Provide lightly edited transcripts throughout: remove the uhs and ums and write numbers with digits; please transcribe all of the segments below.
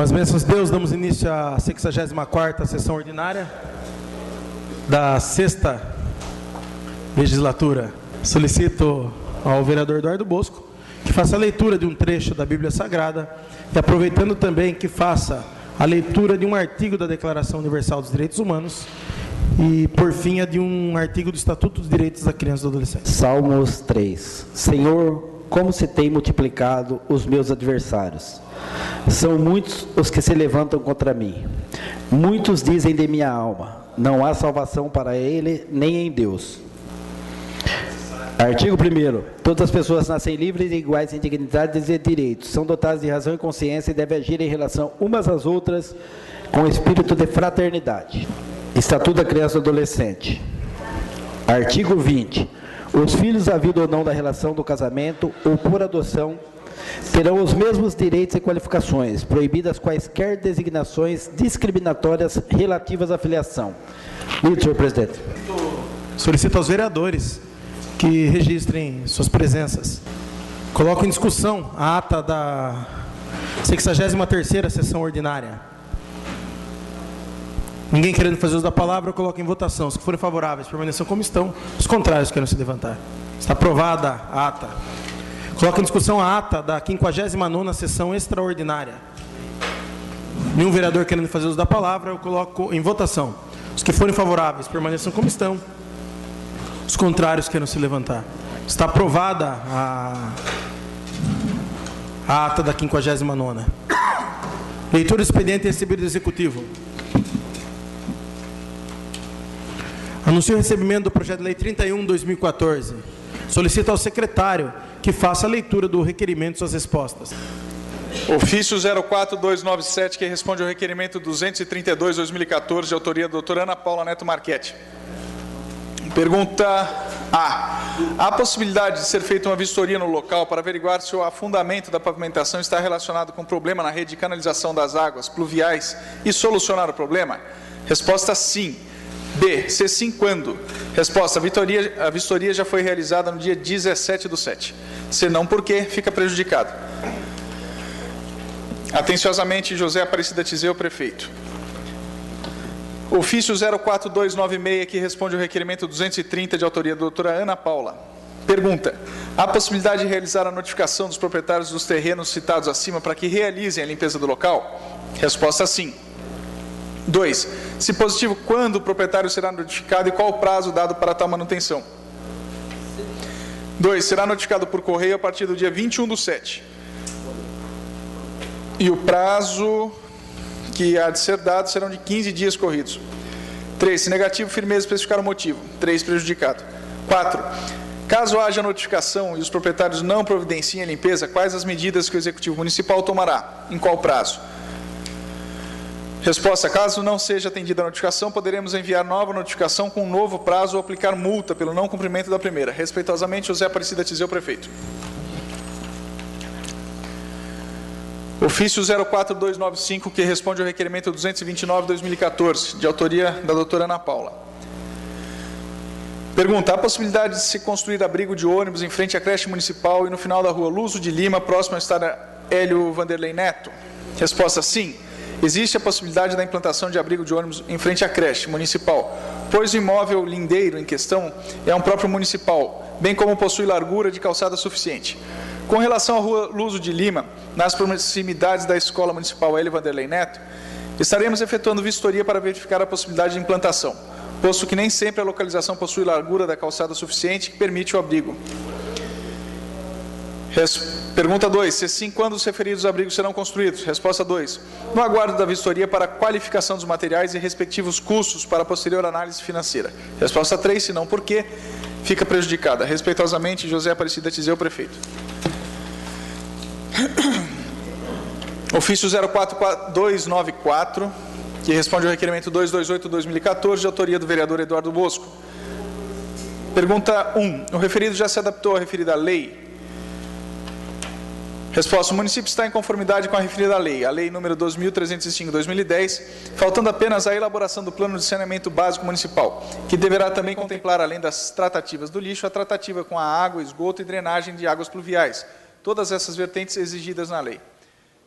Com as bênçãos de Deus, damos início à 64ª sessão ordinária da 6ª legislatura. Solicito ao vereador Eduardo Bosco que faça a leitura de um trecho da Bíblia Sagrada e, aproveitando também, que faça a leitura de um artigo da Declaração Universal dos Direitos Humanos e, por fim, a de um artigo do Estatuto dos Direitos da Criança e do Adolescente. Salmos 3. Senhor, como se tem multiplicado os meus adversários. São muitos os que se levantam contra mim. Muitos dizem de minha alma, não há salvação para ele, nem em Deus. Artigo 1º. Todas as pessoas nascem livres e iguais em dignidade e direitos. São dotadas de razão e consciência e devem agir em relação umas às outras com espírito de fraternidade. Estatuto da Criança e do Adolescente. Artigo 20. Os filhos, havido ou não da relação do casamento ou por adoção, terão os mesmos direitos e qualificações, proibidas quaisquer designações discriminatórias relativas à filiação. Lido, senhor presidente. Solicito aos vereadores que registrem suas presenças. Coloco em discussão a ata da 63ª sessão ordinária. Ninguém querendo fazer uso da palavra, eu coloco em votação. Os que forem favoráveis, permaneçam como estão. Os contrários querem se levantar. Está aprovada a ata. Coloco em discussão a ata da 59ª sessão extraordinária. Nenhum vereador querendo fazer uso da palavra, eu coloco em votação. Os que forem favoráveis, permaneçam como estão. Os contrários querem se levantar. Está aprovada a ata da 59ª. Leitura do expediente recebido do Executivo. Anuncio o recebimento do projeto de lei 31/2014. Solicito ao secretário que faça a leitura do requerimento e suas respostas. Ofício 04297, que responde ao requerimento 232/2014, de autoria da doutora Ana Paula Neto Marchetti. Pergunta A. Há possibilidade de ser feita uma vistoria no local para averiguar se o afundamento da pavimentação está relacionado com problema na rede de canalização das águas pluviais e solucionar o problema? Resposta sim. B. Se sim, quando? Resposta. A vistoria já foi realizada no dia 17/7. Se não, por quê? Fica prejudicado. Atenciosamente, José Aparecida Tizeu, prefeito. Ofício 04296, que responde ao requerimento 230, de autoria da doutora Ana Paula. Pergunta. Há possibilidade de realizar a notificação dos proprietários dos terrenos citados acima para que realizem a limpeza do local? Resposta sim. 2. Se positivo, quando o proprietário será notificado e qual o prazo dado para tal manutenção? 2. Será notificado por correio a partir do dia 21/7. E o prazo que há de ser dado serão de 15 dias corridos. 3. Se negativo, firmeza especificar o motivo. 3. Prejudicado. 4. Caso haja notificação e os proprietários não providenciem a limpeza, quais as medidas que o Executivo Municipal tomará? Em qual prazo? Resposta. Caso não seja atendida a notificação, poderemos enviar nova notificação com um novo prazo ou aplicar multa pelo não cumprimento da primeira. Respeitosamente, José Aparecida Tizeu, prefeito. Ofício 04295, que responde ao requerimento 229/2014, de autoria da doutora Ana Paula. Pergunta. Há possibilidade de se construir abrigo de ônibus em frente à creche municipal e no final da rua Luso de Lima, próximo ao estádio Hélio Vanderlei Neto? Resposta. Sim. Existe a possibilidade da implantação de abrigo de ônibus em frente à creche municipal, pois o imóvel lindeiro em questão é um próprio municipal, bem como possui largura de calçada suficiente. Com relação à rua Luso de Lima, nas proximidades da Escola Municipal Hélio Vanderlei Neto, estaremos efetuando vistoria para verificar a possibilidade de implantação, posto que nem sempre a localização possui largura da calçada suficiente que permite o abrigo. Pergunta 2. Se sim, quando os referidos abrigos serão construídos? Resposta 2. No aguardo da vistoria para a qualificação dos materiais e respectivos custos para a posterior análise financeira. Resposta 3. Se não, por quê? Fica prejudicada. Respeitosamente, José Aparecida Tizeu, prefeito. Ofício 04294, que responde ao requerimento 228/2014, de autoria do vereador Eduardo Bosco. Pergunta 1. O referido já se adaptou à referida lei? Resposta. O município está em conformidade com a referida lei, a lei número 2.305/2010, faltando apenas a elaboração do plano de saneamento básico municipal, que deverá também contemplar, além das tratativas do lixo, a tratativa com a água, esgoto e drenagem de águas pluviais, todas essas vertentes exigidas na lei.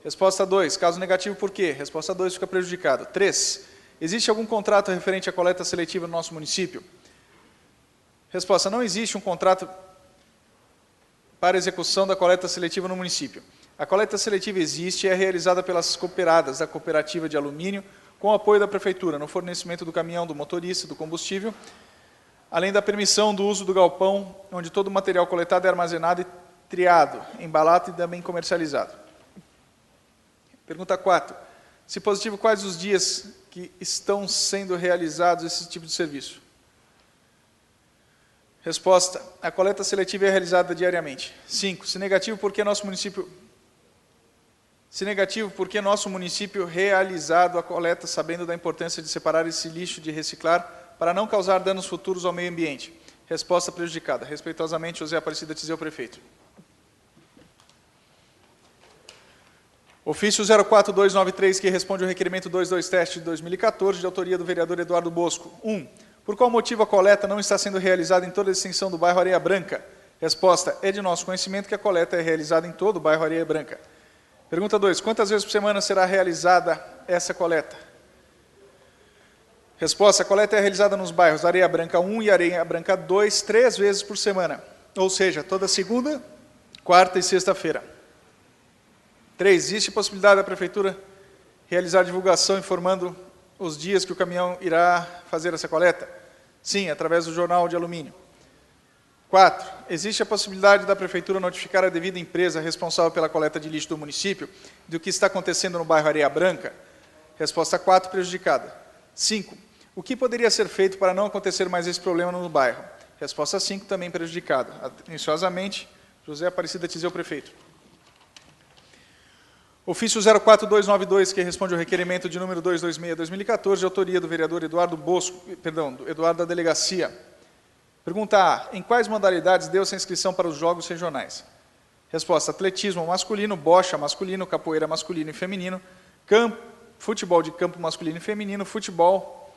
Resposta 2. Caso negativo, por quê? Resposta 2, fica prejudicado. 3. Existe algum contrato referente à coleta seletiva no nosso município? Resposta. Não existe um contrato para execução da coleta seletiva no município. A coleta seletiva existe e é realizada pelas cooperadas da cooperativa de alumínio, com o apoio da prefeitura, no fornecimento do caminhão, do motorista, do combustível, além da permissão do uso do galpão, onde todo o material coletado é armazenado e triado, embalado e também comercializado. Pergunta 4. Se positivo, quais os dias que estão sendo realizados esse tipo de serviço? Resposta. A coleta seletiva é realizada diariamente. 5. Se negativo, por que nosso município realizado a coleta, sabendo da importância de separar esse lixo de reciclar, para não causar danos futuros ao meio ambiente? Resposta prejudicada. Respeitosamente, José Aparecida Tizeu, prefeito. Ofício 04293, que responde ao requerimento 22-teste de 2014, de autoria do vereador Eduardo Bosco. 1. Por qual motivo a coleta não está sendo realizada em toda a extensão do bairro Areia Branca? Resposta. É de nosso conhecimento que a coleta é realizada em todo o bairro Areia Branca. Pergunta 2. Quantas vezes por semana será realizada essa coleta? Resposta. A coleta é realizada nos bairros Areia Branca 1 e Areia Branca 2, 3 vezes por semana. Ou seja, toda segunda, quarta e sexta-feira. 3. Existe possibilidade da prefeitura realizar divulgação informando os dias que o caminhão irá fazer essa coleta? Sim, através do jornal de alumínio. 4. Existe a possibilidade da prefeitura notificar a devida empresa responsável pela coleta de lixo do município do que está acontecendo no bairro Areia Branca? Resposta 4, prejudicada. 5. O que poderia ser feito para não acontecer mais esse problema no bairro? Resposta 5, também prejudicada. Atenciosamente, José Aparecida Tizeu, prefeito. Ofício 04292, que responde ao requerimento de número 226/2014, de autoria do vereador Eduardo da Delegacia. Pergunta A. Em quais modalidades deu-se a inscrição para os jogos regionais? Resposta. Atletismo masculino, bocha masculino, capoeira masculino e feminino, futebol de campo masculino e feminino, futebol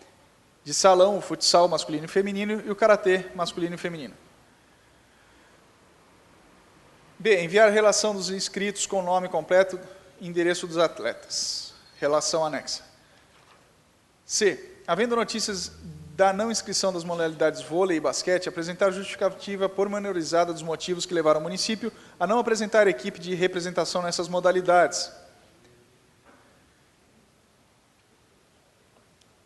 de salão, o futsal masculino e feminino e o karatê masculino e feminino. B. Enviar a relação dos inscritos com o nome completo e endereço dos atletas. Relação anexa. C. Havendo notícias da não inscrição das modalidades vôlei e basquete, apresentar justificativa pormenorizada dos motivos que levaram o município a não apresentar equipe de representação nessas modalidades.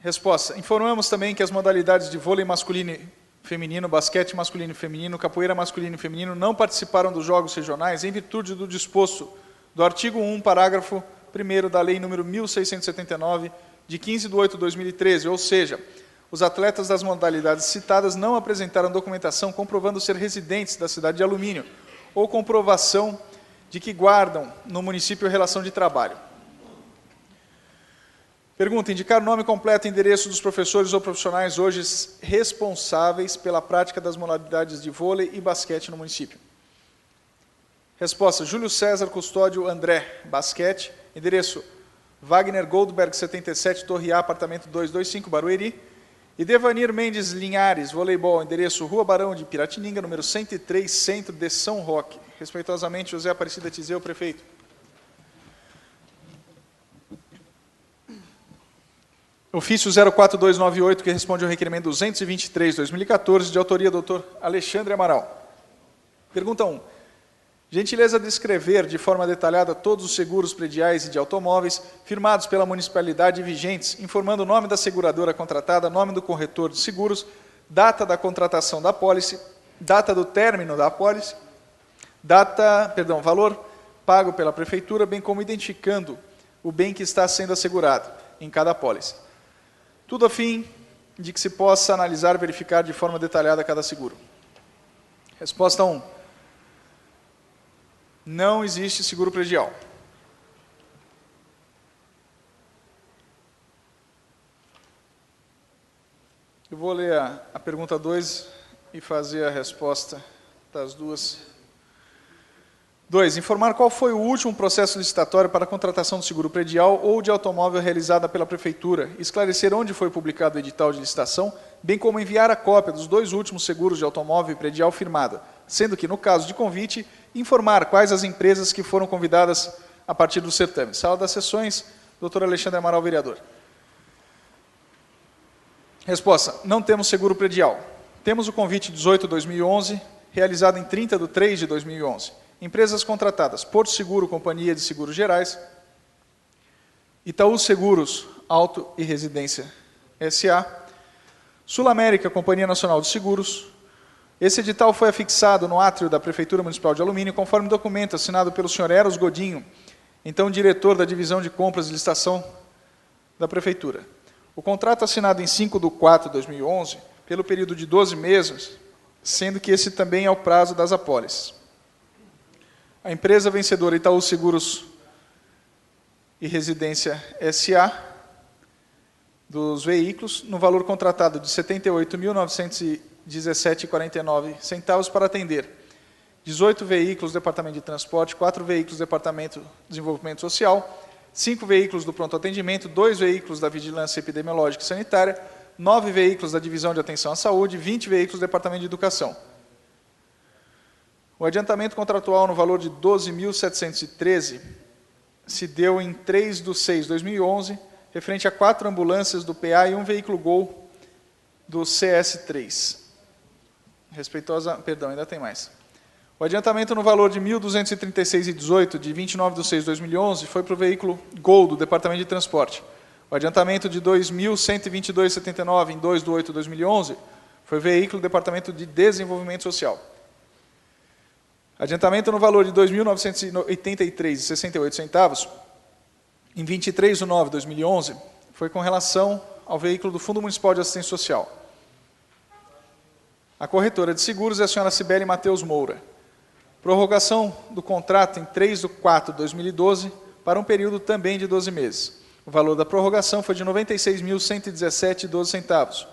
Resposta. Informamos também que as modalidades de vôlei masculino e feminino, basquete masculino e feminino, capoeira masculino e feminino não participaram dos jogos regionais em virtude do disposto do artigo 1, parágrafo 1º da Lei nº 1679, de 15 de 8 de 2013, ou seja, os atletas das modalidades citadas não apresentaram documentação comprovando ser residentes da cidade de Alumínio ou comprovação de que guardam no município relação de trabalho. Pergunta. Indicar o nome completo e endereço dos professores ou profissionais hoje responsáveis pela prática das modalidades de vôlei e basquete no município. Resposta. Júlio César Custódio André, basquete. Endereço Wagner Goldberg, 77, Torre A, apartamento 225, Barueri. E Devanir Mendes Linhares, voleibol. Endereço Rua Barão de Piratininga, número 103, centro de São Roque. Respeitosamente, José Aparecida Tizeu, prefeito. Ofício 04298, que responde ao requerimento 223/2014, de autoria do Dr. Alexandre Amaral. Pergunta 1. Gentileza descrever de forma detalhada todos os seguros prediais e de automóveis firmados pela municipalidade e vigentes, informando o nome da seguradora contratada, nome do corretor de seguros, data da contratação da apólice, data do término da apólice, valor pago pela prefeitura, bem como identificando o bem que está sendo assegurado em cada apólice. Tudo a fim de que se possa analisar e verificar de forma detalhada cada seguro. Resposta 1. Não existe seguro predial. Eu vou ler a pergunta 2 e fazer a resposta das duas. 2. Informar qual foi o último processo licitatório para a contratação do seguro predial ou de automóvel realizada pela Prefeitura, esclarecer onde foi publicado o edital de licitação, bem como enviar a cópia dos 2 últimos seguros de automóvel e predial firmada, sendo que, no caso de convite, informar quais as empresas que foram convidadas a partir do certame. Sala das sessões, doutor Alexandre Amaral, vereador. Resposta: não temos seguro predial. Temos o convite 18/2011, realizado em 30/3/2011. Empresas contratadas: Porto Seguro, Companhia de Seguros Gerais, Itaú Seguros, Auto e Residência S.A., Sul América, Companhia Nacional de Seguros. Esse edital foi afixado no átrio da Prefeitura Municipal de Alumínio, conforme documento assinado pelo senhor Eros Godinho, então diretor da Divisão de Compras e Licitação da Prefeitura. O contrato assinado em 5/4/2011, pelo período de 12 meses, sendo que esse também é o prazo das apólices. A empresa vencedora Itaú Seguros e Residência S.A., dos veículos, no valor contratado de R$ 78.917,49 para atender 18 veículos do Departamento de Transporte, 4 veículos do Departamento de Desenvolvimento Social, 5 veículos do Pronto Atendimento, 2 veículos da Vigilância Epidemiológica e Sanitária, 9 veículos da Divisão de Atenção à Saúde e 20 veículos do Departamento de Educação. O adiantamento contratual no valor de R$ 12.713 se deu em 3/6/2011, referente a 4 ambulâncias do PA e um veículo Gol do CS3. Perdão, ainda tem mais. O adiantamento no valor de R$ 1.236,18, de 29/6/2011, foi para o veículo Gol do Departamento de Transporte. O adiantamento de R$ 2.122,79, em 2/8/2011, foi o veículo do Departamento de Desenvolvimento Social. Adiantamento no valor de R$ 2.983,68, em 23/9/2011, foi com relação ao veículo do Fundo Municipal de Assistência Social. A corretora de seguros é a senhora Cibele Mateus Moura. Prorrogação do contrato em 3/4/2012 para um período também de 12 meses. O valor da prorrogação foi de R$ 96.117,12.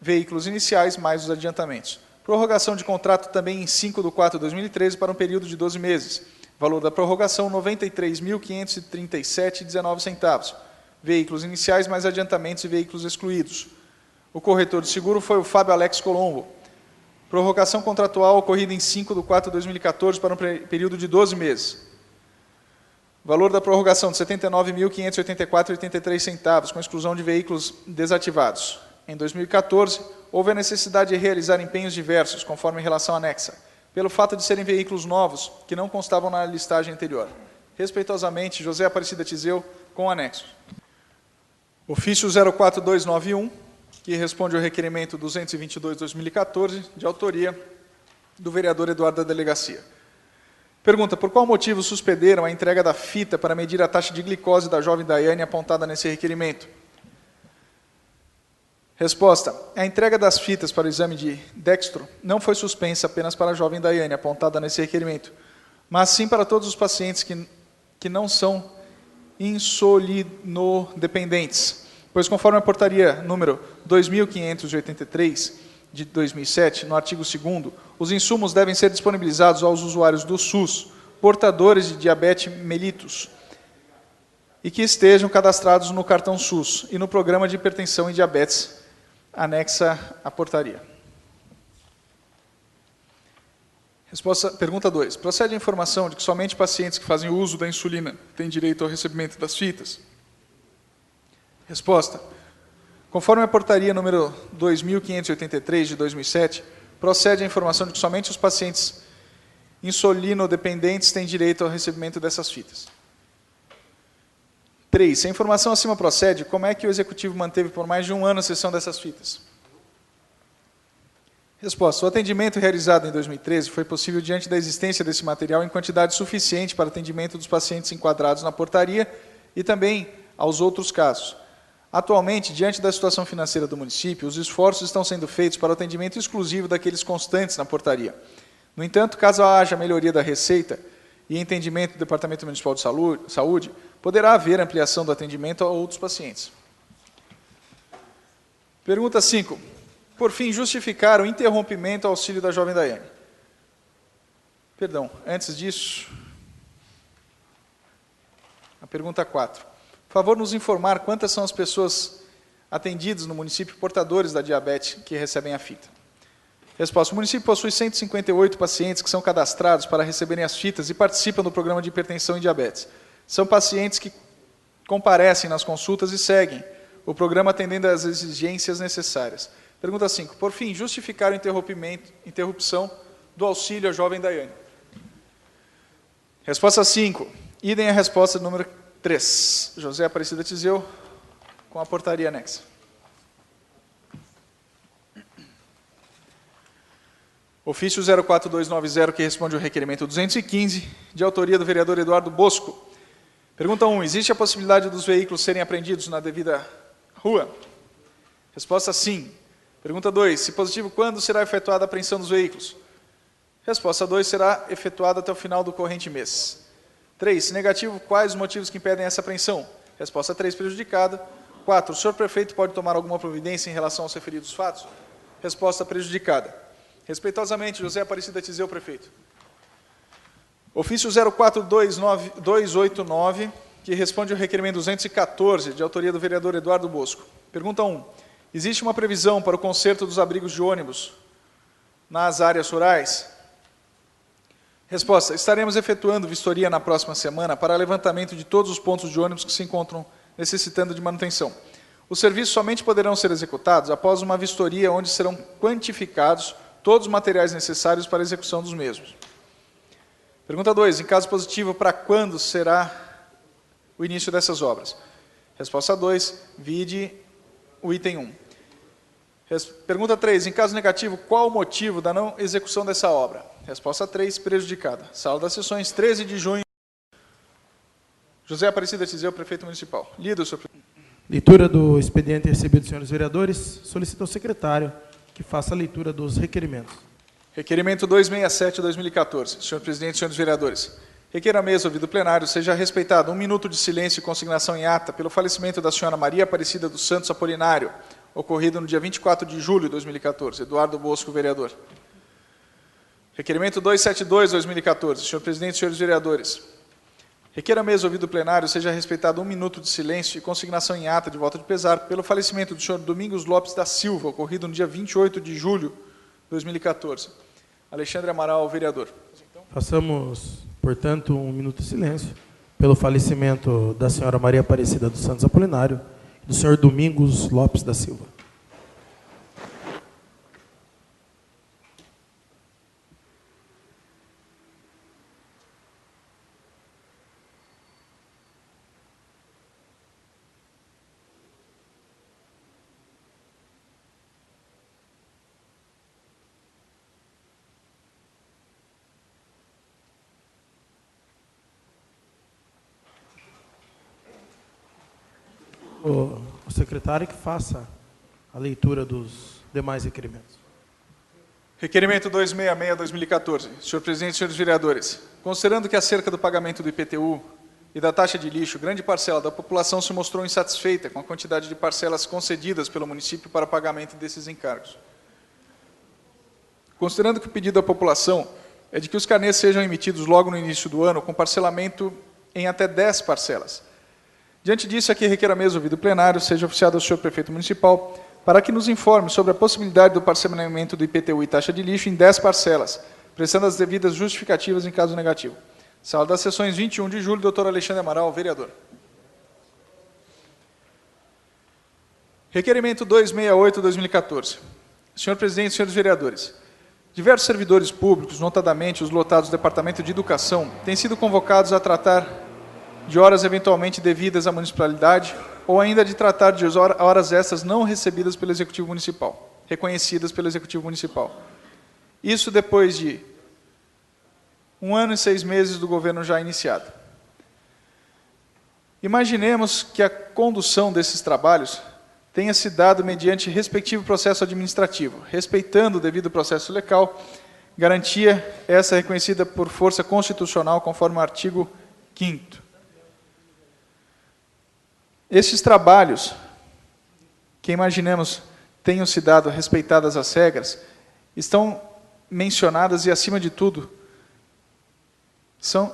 Veículos iniciais mais os adiantamentos. Prorrogação de contrato também em 5/4/2013 para um período de 12 meses. Valor da prorrogação, R$ 93.537,19. Veículos iniciais mais adiantamentos e veículos excluídos. O corretor de seguro foi o Fábio Alex Colombo. Prorrogação contratual ocorrida em 5/4/2014 para um período de 12 meses. Valor da prorrogação de R$ 79.584,83, com exclusão de veículos desativados. Em 2014, houve a necessidade de realizar empenhos diversos, conforme relação anexa, pelo fato de serem veículos novos, que não constavam na listagem anterior. Respeitosamente, José Aparecida Tizeu, com anexo. Ofício 04291, que responde ao requerimento 222/2014, de autoria do vereador Eduardo da Delegacia. Pergunta: por qual motivo suspenderam a entrega da fita para medir a taxa de glicose da jovem Daiane apontada nesse requerimento? Resposta: a entrega das fitas para o exame de dextro não foi suspensa apenas para a jovem Daiane, apontada nesse requerimento, mas sim para todos os pacientes que não são insulinodependentes, pois conforme a portaria número 2583 de 2007, no artigo 2º, os insumos devem ser disponibilizados aos usuários do SUS, portadores de diabetes mellitus, e que estejam cadastrados no cartão SUS e no programa de hipertensão e diabetes anexa à portaria. Resposta, pergunta 2. Procede a informação de que somente pacientes que fazem uso da insulina têm direito ao recebimento das fitas? Resposta. Conforme a portaria número 2583 de 2007, procede a informação de que somente os pacientes insulinodependentes têm direito ao recebimento dessas fitas. 3. Se a informação acima procede, como é que o Executivo manteve por mais de um ano a cessão dessas fitas? Resposta. O atendimento realizado em 2013 foi possível diante da existência desse material em quantidade suficiente para atendimento dos pacientes enquadrados na portaria e também aos outros casos. Atualmente, diante da situação financeira do município, os esforços estão sendo feitos para o atendimento exclusivo daqueles constantes na portaria. No entanto, caso haja melhoria da receita e entendimento do Departamento Municipal de Saúde, poderá haver ampliação do atendimento a outros pacientes. Pergunta 5. Por fim, justificar o interrompimento ao auxílio da jovem Daiane. Perdão, antes disso, a pergunta 4. Por favor, nos informar quantas são as pessoas atendidas no município portadores da diabetes que recebem a fita. Resposta. O município possui 158 pacientes que são cadastrados para receberem as fitas e participam do programa de hipertensão e diabetes. São pacientes que comparecem nas consultas e seguem o programa atendendo às exigências necessárias. Pergunta 5. Por fim, justificar a interrupção do auxílio à jovem Daiane. Resposta 5. Idem a resposta número 3. José Aparecida Tizeu, com a portaria anexa. Ofício 04290, que responde ao requerimento 215, de autoria do vereador Eduardo Bosco. Pergunta 1. Existe a possibilidade dos veículos serem apreendidos na devida rua? Resposta sim. Pergunta 2. Se positivo, quando será efetuada a apreensão dos veículos? Resposta 2. Será efetuada até o final do corrente mês. 3. Se negativo, quais os motivos que impedem essa apreensão? Resposta 3. Prejudicada. 4. O senhor prefeito pode tomar alguma providência em relação aos referidos fatos? Resposta prejudicada. Respeitosamente, José Aparecida Tizeu, prefeito. Ofício 04289, que responde ao requerimento 214, de autoria do vereador Eduardo Bosco. Pergunta 1. Existe uma previsão para o conserto dos abrigos de ônibus nas áreas rurais? Resposta. Estaremos efetuando vistoria na próxima semana para levantamento de todos os pontos de ônibus que se encontram necessitando de manutenção. Os serviços somente poderão ser executados após uma vistoria onde serão quantificados todos os materiais necessários para a execução dos mesmos. Pergunta 2. Em caso positivo, para quando será o início dessas obras? Resposta 2. Vide o item 1. Pergunta 3. Em caso negativo, qual o motivo da não execução dessa obra? Resposta 3. Prejudicada. Sala das sessões, 13 de junho. José Aparecida Tizeu, prefeito municipal. Lido, senhor prefeito. Leitura do expediente recebido dos senhores vereadores. Solicito ao secretário que faça a leitura dos requerimentos. Requerimento 267/2014. Senhor presidente, senhores vereadores. Requeiro à mesa, ouvido plenário, seja respeitado 1 minuto de silêncio e consignação em ata pelo falecimento da senhora Maria Aparecida dos Santos Apolinário, ocorrido no dia 24 de julho de 2014. Eduardo Bosco, vereador. Requerimento 272/2014. Senhor presidente, senhores vereadores. Requeiro à mesa, ouvido plenário, seja respeitado 1 minuto de silêncio e consignação em ata de voto de pesar pelo falecimento do senhor Domingos Lopes da Silva, ocorrido no dia 28 de julho de 2014. Alexandre Amaral, vereador. Façamos, portanto, 1 minuto de silêncio pelo falecimento da senhora Maria Aparecida dos Santos Apolinário e do senhor Domingos Lopes da Silva. O secretário que faça a leitura dos demais requerimentos. Requerimento 266/2014. Senhor presidente, senhores vereadores, considerando que acerca do pagamento do IPTU e da taxa de lixo, grande parcela da população se mostrou insatisfeita com a quantidade de parcelas concedidas pelo município para pagamento desses encargos. Considerando que o pedido da população é de que os carnês sejam emitidos logo no início do ano, com parcelamento em até 10 parcelas. Diante disso, aqui requer a mesa ouvido plenário, seja oficiado ao senhor prefeito municipal, para que nos informe sobre a possibilidade do parcelamento do IPTU e taxa de lixo em 10 parcelas, prestando as devidas justificativas em caso negativo. Sala das sessões, 21 de julho, doutor Alexandre Amaral, vereador. Requerimento 268/2014. Senhor presidente, senhores vereadores, diversos servidores públicos, notadamente os lotados do Departamento de Educação, têm sido convocados a tratar de horas eventualmente devidas à municipalidade ou ainda de tratar de horas extras não recebidas pelo Executivo Municipal, reconhecidas pelo Executivo Municipal. Isso depois de 1 ano e 6 meses do governo já iniciado. Imaginemos que a condução desses trabalhos tenha se dado mediante respectivo processo administrativo, respeitando o devido processo legal, garantia essa reconhecida por força constitucional conforme o artigo 5º. Estes trabalhos, que imaginemos tenham se dado respeitadas as regras, estão mencionadas e, acima de tudo, estão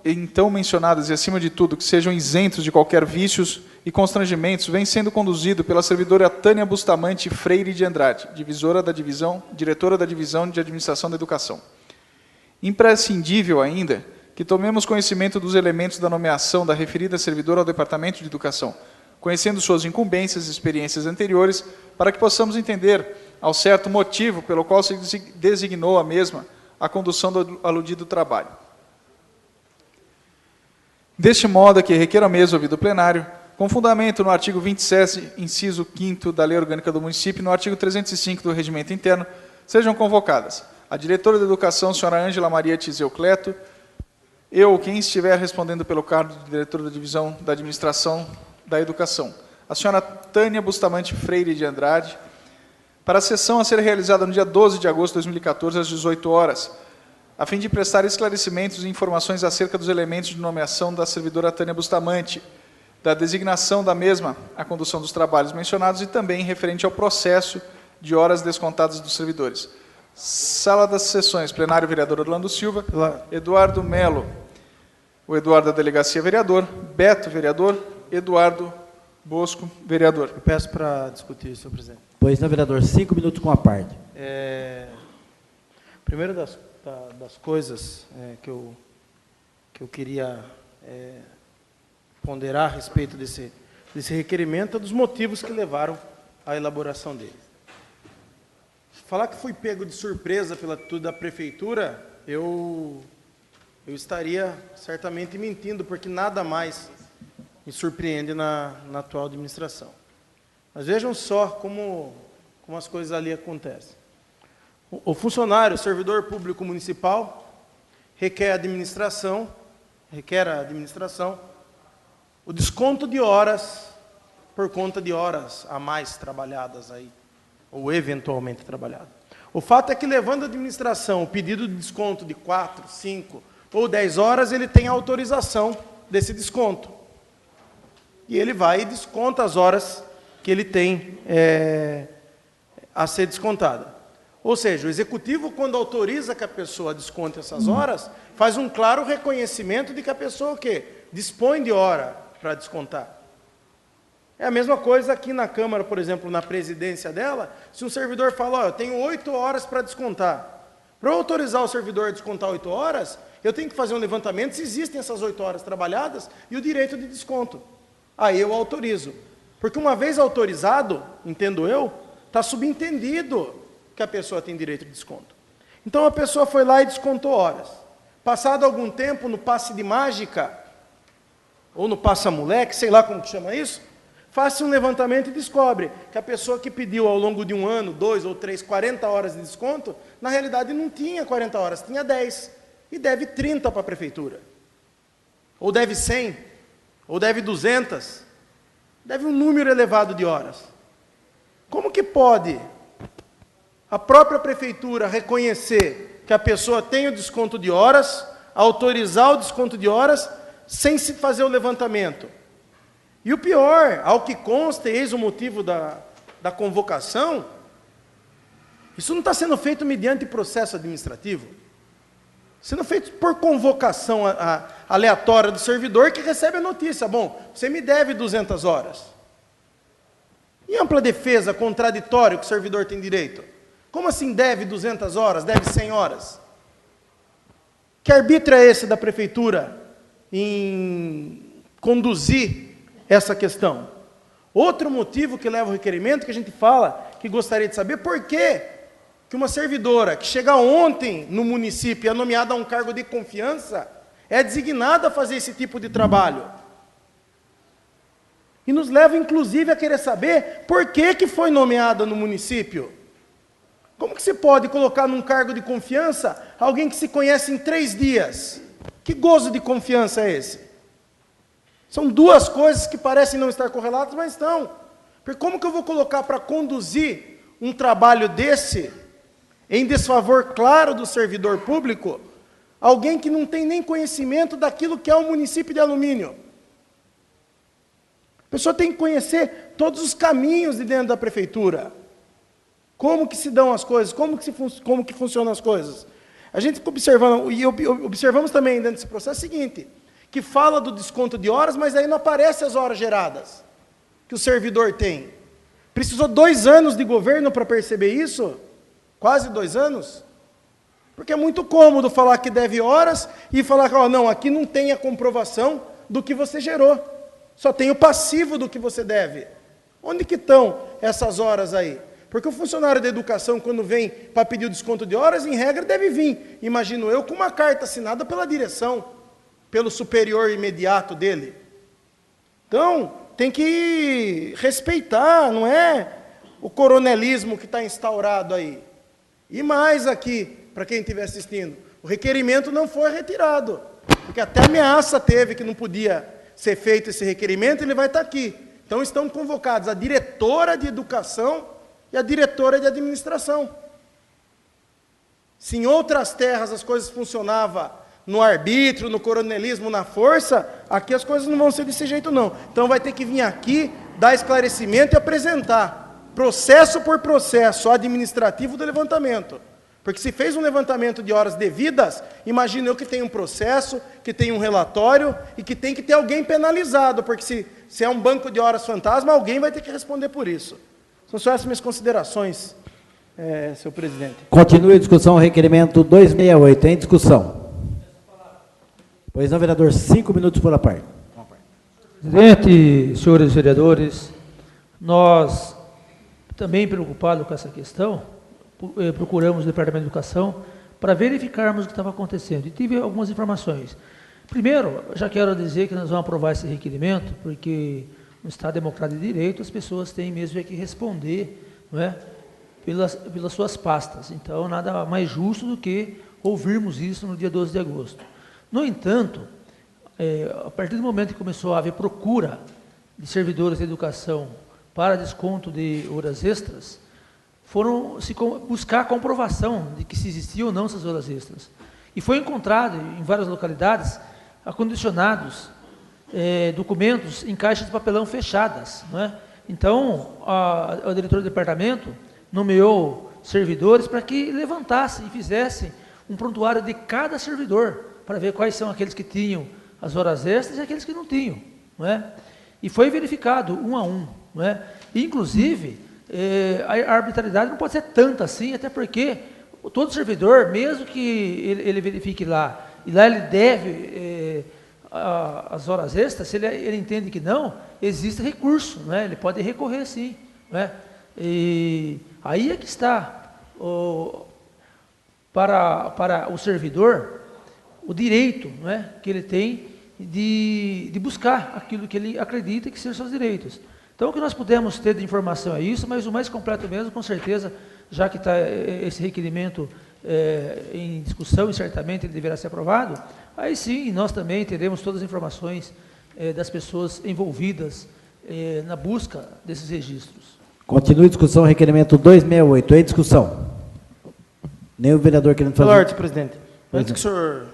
então mencionadas e, acima de tudo, que sejam isentos de qualquer vícios e constrangimentos, vem sendo conduzido pela servidora Tânia Bustamante Freire de Andrade, diretora da Divisão de Administração da Educação. Imprescindível ainda que tomemos conhecimento dos elementos da nomeação da referida servidora ao Departamento de Educação, conhecendo suas incumbências e experiências anteriores, para que possamos entender ao certo motivo pelo qual se designou a mesma a condução do aludido trabalho. Deste modo, que requer a mesa ouvido plenário, com fundamento no artigo 27, inciso 5º da Lei Orgânica do Município e no artigo 305 do Regimento Interno, sejam convocadas a diretora da Educação, senhora Ângela Maria Tizeu Cleto, eu, quem estiver respondendo pelo cargo de diretora da Divisão da Administração da Educação, a senhora Tânia Bustamante Freire de Andrade, para a sessão a ser realizada no dia 12 de agosto de 2014, às 18 horas, a fim de prestar esclarecimentos e informações acerca dos elementos de nomeação da servidora Tânia Bustamante, da designação da mesma à condução dos trabalhos mencionados e também referente ao processo de horas descontadas dos servidores. Sala das sessões, plenário, vereador Orlando Silva, Eduardo Melo, o Eduardo da Delegacia, vereador, Beto, vereador, Eduardo Bosco, vereador. Eu peço para discutir, senhor presidente. Pois não, vereador, 5 minutos com a parte. Primeiro das coisas que eu queria ponderar a respeito desse requerimento é dos motivos que levaram à elaboração dele. Falar que fui pego de surpresa pela atitude da prefeitura, eu estaria certamente mentindo, porque nada mais me surpreende na atual administração. Mas vejam só como as coisas ali acontecem. O funcionário, o servidor público municipal, requer a administração o desconto de horas por conta de horas a mais trabalhadas aí, ou eventualmente trabalhadas. O fato é que, levando a administração o pedido de desconto de 4, 5 ou 10 horas, ele tem a autorização desse desconto. E ele vai e desconta as horas que ele tem a ser descontada. Ou seja, o executivo, quando autoriza que a pessoa desconte essas horas, faz um claro reconhecimento de que a pessoa o quê? Dispõe de hora para descontar. É a mesma coisa aqui na Câmara, por exemplo, na presidência dela, se um servidor fala, eu tenho 8 horas para descontar. Para eu autorizar o servidor a descontar 8 horas, eu tenho que fazer um levantamento se existem essas 8 horas trabalhadas e o direito de desconto. Aí eu autorizo. Porque uma vez autorizado, entendo eu, está subentendido que a pessoa tem direito de desconto. Então a pessoa foi lá e descontou horas. Passado algum tempo, no passe de mágica, ou no passa-moleque, sei lá como que chama isso, faz-se um levantamento e descobre que a pessoa que pediu ao longo de 1 ano, 2 ou 3, 40 horas de desconto, na realidade não tinha 40 horas, tinha 10. E deve 30 para a prefeitura. Ou deve 100, ou deve 200. Deve um número elevado de horas. Como que pode a própria prefeitura reconhecer que a pessoa tem o desconto de horas, autorizar o desconto de horas, sem se fazer o levantamento? E o pior, ao que consta, eis o motivo da convocação, isso não está sendo feito mediante processo administrativo, sendo feito por convocação aleatória do servidor que recebe a notícia. Bom, você me deve 200 horas. E ampla defesa, contraditório, que o servidor tem direito? Como assim deve 200 horas, deve 100 horas? Que arbítrio é esse da prefeitura em conduzir essa questão? Outro motivo que leva ao requerimento, que a gente fala, que gostaria de saber, por que uma servidora que chega ontem no município e é nomeada a um cargo de confiança, é designada a fazer esse tipo de trabalho? E nos leva, inclusive, a querer saber por que foi nomeada no município. Como que se pode colocar num cargo de confiança alguém que se conhece em 3 dias? Que gozo de confiança é esse? São duas coisas que parecem não estar correlatas, mas estão. Porque como que eu vou colocar para conduzir um trabalho desse, em desfavor claro do servidor público, alguém que não tem nem conhecimento daquilo que é o município de Alumínio? A pessoa tem que conhecer todos os caminhos de dentro da prefeitura. Como que se dão as coisas, como que funcionam as coisas. A gente fica observando, e observamos também dentro desse processo o seguinte, que fala do desconto de horas, mas aí não aparece as horas geradas que o servidor tem. Precisou 2 anos de governo para perceber isso? Quase 2 anos? Porque é muito cômodo falar que deve horas e falar que, não, aqui não tem a comprovação do que você gerou. Só tem o passivo do que você deve. Onde que estão essas horas aí? Porque o funcionário da educação, quando vem para pedir o desconto de horas, em regra deve vir, imagino eu, com uma carta assinada pela direção, pelo superior imediato dele. Então, tem que respeitar, não é o coronelismo que está instaurado aí. E mais aqui, para quem estiver assistindo, o requerimento não foi retirado, porque até ameaça teve que não podia ser feito esse requerimento, ele vai estar aqui. Então estão convocados a diretora de educação e a diretora de administração. Se em outras terras as coisas funcionavam no arbítrio, no coronelismo, na força, aqui as coisas não vão ser desse jeito não. Então vai ter que vir aqui, dar esclarecimento e apresentar, processo por processo administrativo do levantamento. Porque se fez um levantamento de horas devidas, imagino eu que tem um processo, que tem um relatório e que tem que ter alguém penalizado, porque se é um banco de horas fantasma, alguém vai ter que responder por isso. São só essas minhas considerações, senhor presidente. Continue a discussão, requerimento 268, em discussão. Pois não, vereador, 5 minutos por parte. Presidente, senhores vereadores, nós, também preocupados com essa questão, procuramos o Departamento de Educação para verificarmos o que estava acontecendo. E tive algumas informações. Primeiro, já quero dizer que nós vamos aprovar esse requerimento, porque no Estado Democrático de Direito as pessoas têm mesmo que responder, não é, pelas suas pastas. Então, nada mais justo do que ouvirmos isso no dia 12 de agosto. No entanto, a partir do momento que começou a haver procura de servidores de educação para desconto de horas extras, foram se buscar a comprovação de que se existiam ou não essas horas extras. E foi encontrado em várias localidades acondicionados documentos em caixas de papelão fechadas, não é? Então, a diretora do departamento nomeou servidores para que levantassem e fizessem um prontuário de cada servidor, para ver quais são aqueles que tinham as horas extras e aqueles que não tinham, não é? E foi verificado um a um, não é? E, inclusive, a arbitrariedade não pode ser tanta assim, até porque todo servidor, mesmo que ele verifique lá, e lá ele deve as horas extras, se ele entende que não, existe recurso, não é? Ele pode recorrer sim, não é? E aí é que está para o servidor o direito, não é, que ele tem de buscar aquilo que ele acredita que sejam seus direitos. Então, o que nós pudemos ter de informação é isso, mas o mais completo mesmo, com certeza, já que está esse requerimento em discussão e certamente ele deverá ser aprovado, aí sim, nós também teremos todas as informações das pessoas envolvidas na busca desses registros. Continue a discussão, requerimento 268, em discussão. Nem o vereador querendo fazer... Senhor presidente, antes que o senhor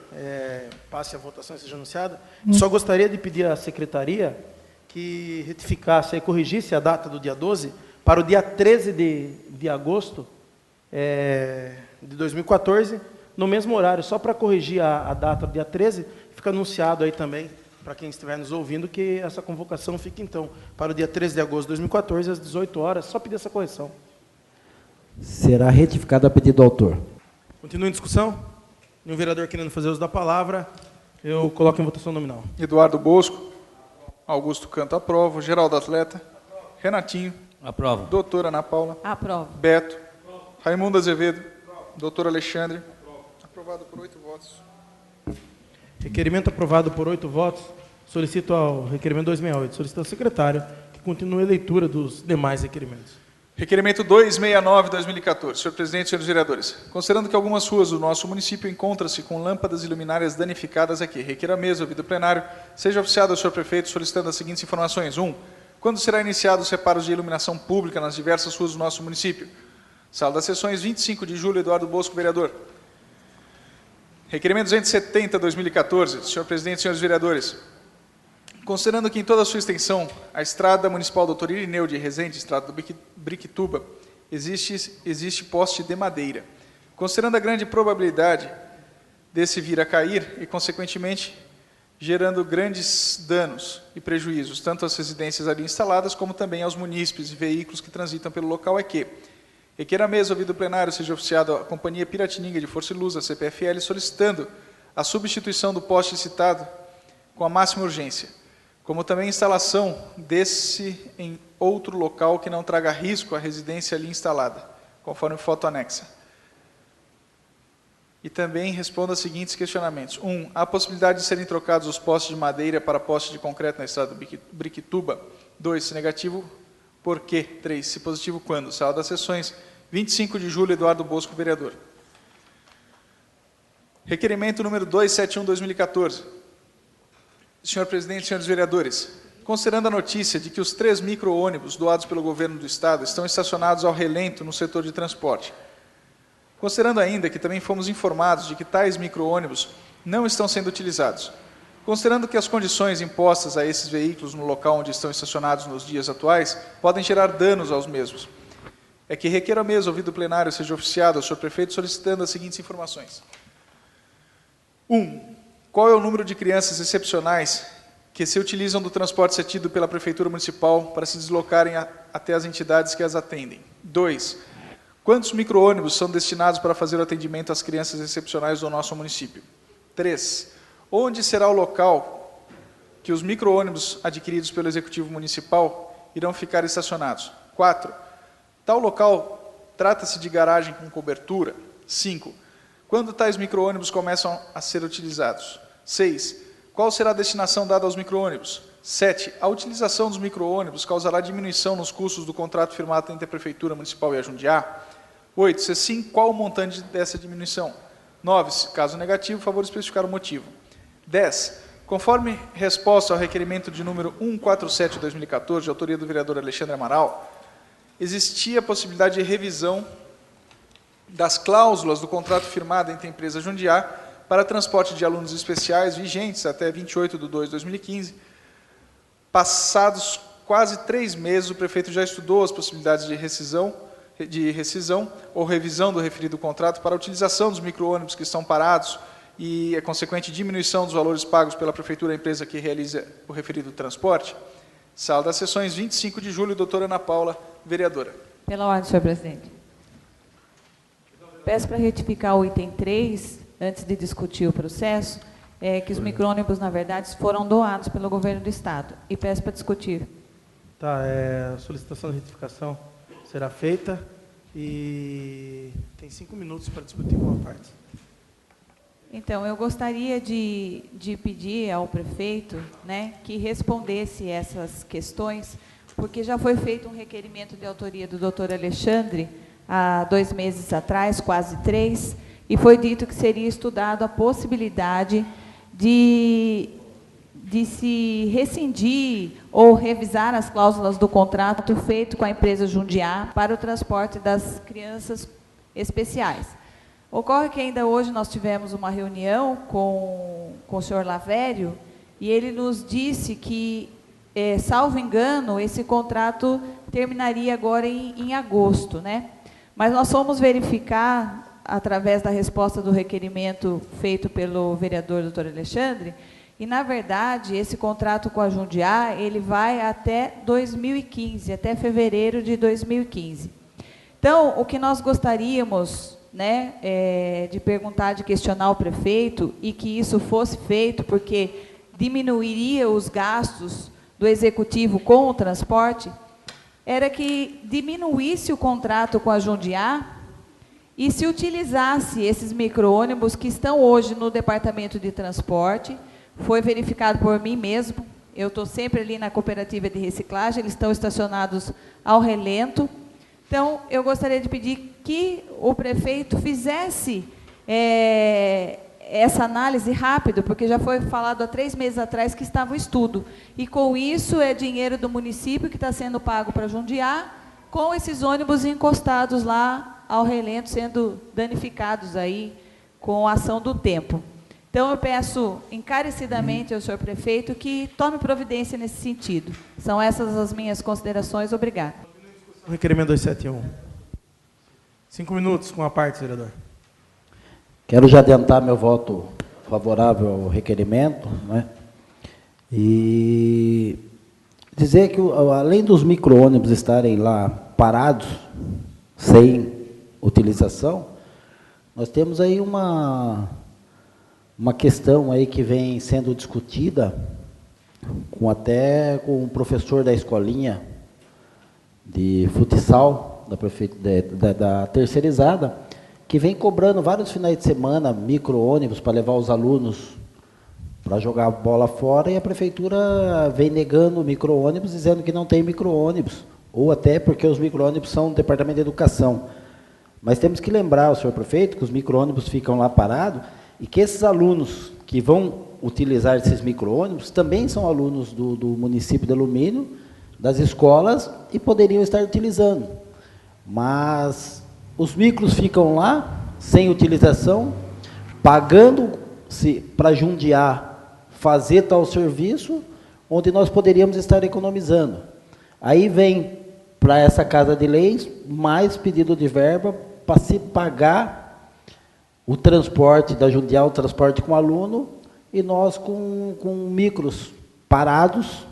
passe a votação e seja anunciada, só gostaria de pedir à secretaria que retificasse e corrigisse a data do dia 12 para o dia 13 de agosto de 2014, no mesmo horário, só para corrigir a data do dia 13, fica anunciado aí também, para quem estiver nos ouvindo, que essa convocação fique, então, para o dia 13 de agosto de 2014, às 18 horas, só pedir essa correção. Será retificado a pedido do autor. Continua em discussão? Nenhum vereador querendo fazer uso da palavra, eu coloco em votação nominal. Eduardo Bosco. Augusto Canto, aprovo. Geraldo Atleta. Renatinho. Aprovo. Doutora Ana Paula. Aprovo. Beto. Raimundo Azevedo. Doutor Alexandre. Aprovado por 8 votos. Requerimento aprovado por 8 votos. Solicito ao requerimento 268. Solicito ao secretário que continue a leitura dos demais requerimentos. Requerimento 269/2014. Senhor presidente, senhores vereadores, considerando que algumas ruas do nosso município encontram-se com lâmpadas e luminárias danificadas aqui, requer a mesa, ouvido plenário, seja oficiado ao senhor prefeito solicitando as seguintes informações. 1. Quando será iniciado os reparos de iluminação pública nas diversas ruas do nosso município? Sala das sessões, 25 de julho, Eduardo Bosco, vereador. Requerimento 270/2014. Senhor presidente, senhores vereadores, considerando que em toda a sua extensão, a estrada municipal Dr. Irineu de Rezende, estrada do Briquituba, existe poste de madeira. Considerando a grande probabilidade desse vir a cair e, consequentemente, gerando grandes danos e prejuízos, tanto às residências ali instaladas, como também aos munícipes e veículos que transitam pelo local, é que requer a mesa, ouvido o plenário, seja oficiado a Companhia Piratininga de Força e Luz, a CPFL, solicitando a substituição do poste citado com a máxima urgência, como também a instalação desse em outro local que não traga risco à residência ali instalada, conforme foto anexa. E também responda aos seguintes questionamentos. 1. Há possibilidade de serem trocados os postes de madeira para postes de concreto na estrada do Briquituba? 2. Se negativo, por quê? 3. Se positivo, quando? Sala das sessões, 25 de julho, Eduardo Bosco, vereador. Requerimento número 271/2014. Senhor presidente, senhores vereadores, considerando a notícia de que os 3 micro-ônibus doados pelo governo do Estado estão estacionados ao relento no setor de transporte, considerando ainda que também fomos informados de que tais micro-ônibus não estão sendo utilizados, considerando que as condições impostas a esses veículos no local onde estão estacionados nos dias atuais podem gerar danos aos mesmos, é que requer a mesa, ouvido o plenário, seja oficiado ao senhor prefeito solicitando as seguintes informações. 1. Qual é o número de crianças excepcionais que se utilizam do transporte cedido pela Prefeitura Municipal para se deslocarem até as entidades que as atendem? 2. Quantos micro-ônibus são destinados para fazer o atendimento às crianças excepcionais do nosso município? 3. Onde será o local que os micro-ônibus adquiridos pelo Executivo Municipal irão ficar estacionados? 4. Tal local trata-se de garagem com cobertura? 5. Quando tais micro-ônibus começam a ser utilizados? 6. Qual será a destinação dada aos micro-ônibus? 7. A utilização dos micro-ônibus causará diminuição nos custos do contrato firmado entre a Prefeitura Municipal e a Jundiá? 8. Se sim, qual o montante dessa diminuição? 9. Caso negativo, favor especificar o motivo. 10. Conforme resposta ao requerimento de número 147/2014, de autoria do vereador Alexandre Amaral, existia a possibilidade de revisão das cláusulas do contrato firmado entre a empresa Jundiá para transporte de alunos especiais vigentes até 28/2/2015. Passados quase 3 meses, o prefeito já estudou as possibilidades de rescisão ou revisão do referido contrato para a utilização dos micro-ônibus que estão parados e a consequente diminuição dos valores pagos pela prefeitura à empresa que realiza o referido transporte. Sala das sessões, 25 de julho, doutora Ana Paula, vereadora. Pela ordem, senhor presidente. Peço para retificar o item 3, antes de discutir o processo, que os micro-ônibus, na verdade, foram doados pelo governo do Estado. E peço para discutir. Tá, a solicitação de retificação será feita e tem 5 minutos para discutir uma parte. Então, eu gostaria de pedir ao prefeito, né, que respondesse essas questões, porque já foi feito um requerimento de autoria do doutor Alexandre, há 2 meses atrás, quase 3, e foi dito que seria estudado a possibilidade de se rescindir ou revisar as cláusulas do contrato feito com a empresa Jundiá para o transporte das crianças especiais. Ocorre que ainda hoje nós tivemos uma reunião com o senhor Lavério e ele nos disse que, salvo engano, esse contrato terminaria agora em agosto, né? Mas nós fomos verificar, através da resposta do requerimento feito pelo vereador doutor Alexandre, e, na verdade, esse contrato com a Jundiá, ele vai até 2015, até fevereiro de 2015. Então, o que nós gostaríamos, né, de perguntar, de questionar o prefeito, e que isso fosse feito, porque diminuiria os gastos do executivo com o transporte, era que diminuísse o contrato com a Jundiá e se utilizasse esses micro-ônibus que estão hoje no departamento de transporte. Foi verificado por mim mesmo, eu estou sempre ali na cooperativa de reciclagem, eles estão estacionados ao relento. Então, eu gostaria de pedir que o prefeito fizesse essa análise rápido, porque já foi falado há 3 meses atrás que estava o estudo. E com isso é dinheiro do município que está sendo pago para Jundiá, com esses ônibus encostados lá ao relento, sendo danificados aí com a ação do tempo. Então, eu peço encarecidamente ao senhor prefeito que tome providência nesse sentido. São essas as minhas considerações. Obrigada. Requerimento 271. 5 minutos com a parte, vereador. Quero já adiantar meu voto favorável ao requerimento, né? E dizer que, além dos micro-ônibus estarem lá parados, sem utilização, nós temos aí uma questão aí que vem sendo discutida até com o professor da escolinha de futsal da terceirizada, que vem cobrando vários finais de semana micro-ônibus para levar os alunos para jogar bola fora, e a prefeitura vem negando micro-ônibus, dizendo que não tem micro-ônibus, ou até porque os micro-ônibus são do Departamento de Educação. Mas temos que lembrar ao senhor prefeito que os micro-ônibus ficam lá parados e que esses alunos que vão utilizar esses micro-ônibus também são alunos do município de Alumínio, das escolas, e poderiam estar utilizando. Mas os micros ficam lá, sem utilização, pagando-se para Jundiá fazer tal serviço, onde nós poderíamos estar economizando. Aí vem para essa Casa de Leis mais pedido de verba para se pagar o transporte da Jundiá, o transporte com aluno, e nós com micros parados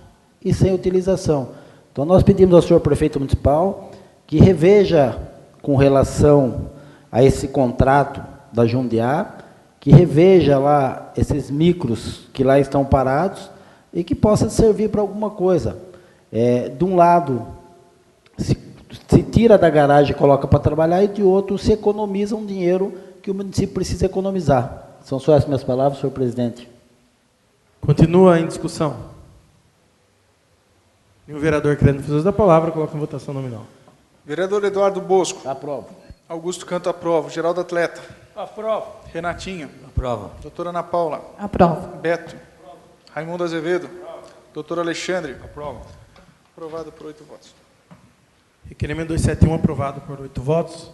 e sem utilização. Então, nós pedimos ao senhor prefeito municipal que reveja, com relação a esse contrato da Jundiá, que reveja lá esses micros que lá estão parados e que possa servir para alguma coisa. De um lado, se tira da garagem e coloca para trabalhar, e de outro, se economiza um dinheiro que o município precisa economizar. São só essas minhas palavras, senhor presidente. Continua em discussão. E o vereador querendo fazer uso da palavra, coloca em votação nominal. Vereador Eduardo Bosco. Aprovo. Augusto Canto, aprova. Geraldo Atleta. Aprovo. Renatinho. Aprova. Doutora Ana Paula. Aprovo. Beto. Raimundo Azevedo. Doutor Alexandre. Aprova. Aprovado por 8 votos. Requerimento 271 aprovado por 8 votos.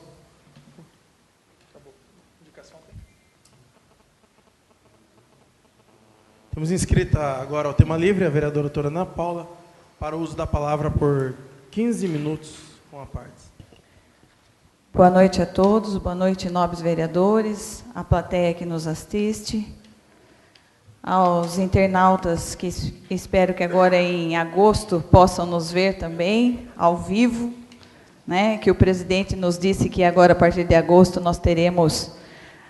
Temos inscrita agora ao tema livre a vereadora doutora Ana Paula para o uso da palavra por 15 minutos com a parte. Boa noite a todos, boa noite, nobres vereadores, a plateia que nos assiste, aos internautas que espero que agora em agosto possam nos ver também, ao vivo, né, que o presidente nos disse que agora, a partir de agosto, nós teremos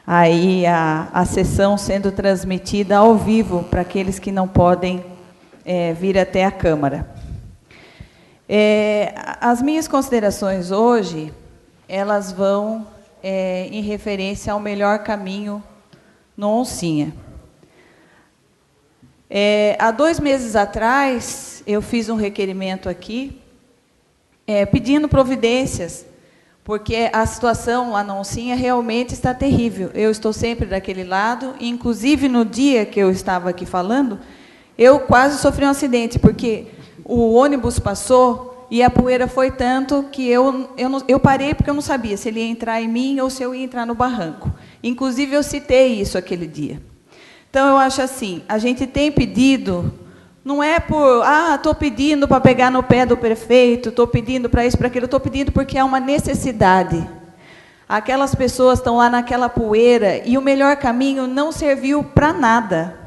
aí a sessão sendo transmitida ao vivo para aqueles que não podem vir até a Câmara. As minhas considerações hoje, elas vão em referência ao melhor caminho no Oncinha. Há 2 meses atrás, eu fiz um requerimento aqui, pedindo providências, porque a situação lá na Oncinha realmente está terrível. Eu estou sempre daquele lado, e, inclusive, no dia que eu estava aqui falando, eu quase sofri um acidente, porque o ônibus passou e a poeira foi tanto que eu parei porque eu não sabia se ele ia entrar em mim ou se eu ia entrar no barranco. Inclusive, eu citei isso aquele dia. Então, eu acho assim, a gente tem pedido, não é por, estou pedindo para pegar no pé do prefeito, estou pedindo para isso, para aquilo, estou pedindo porque é uma necessidade. Aquelas pessoas estão lá naquela poeira e o melhor caminho não serviu para nada.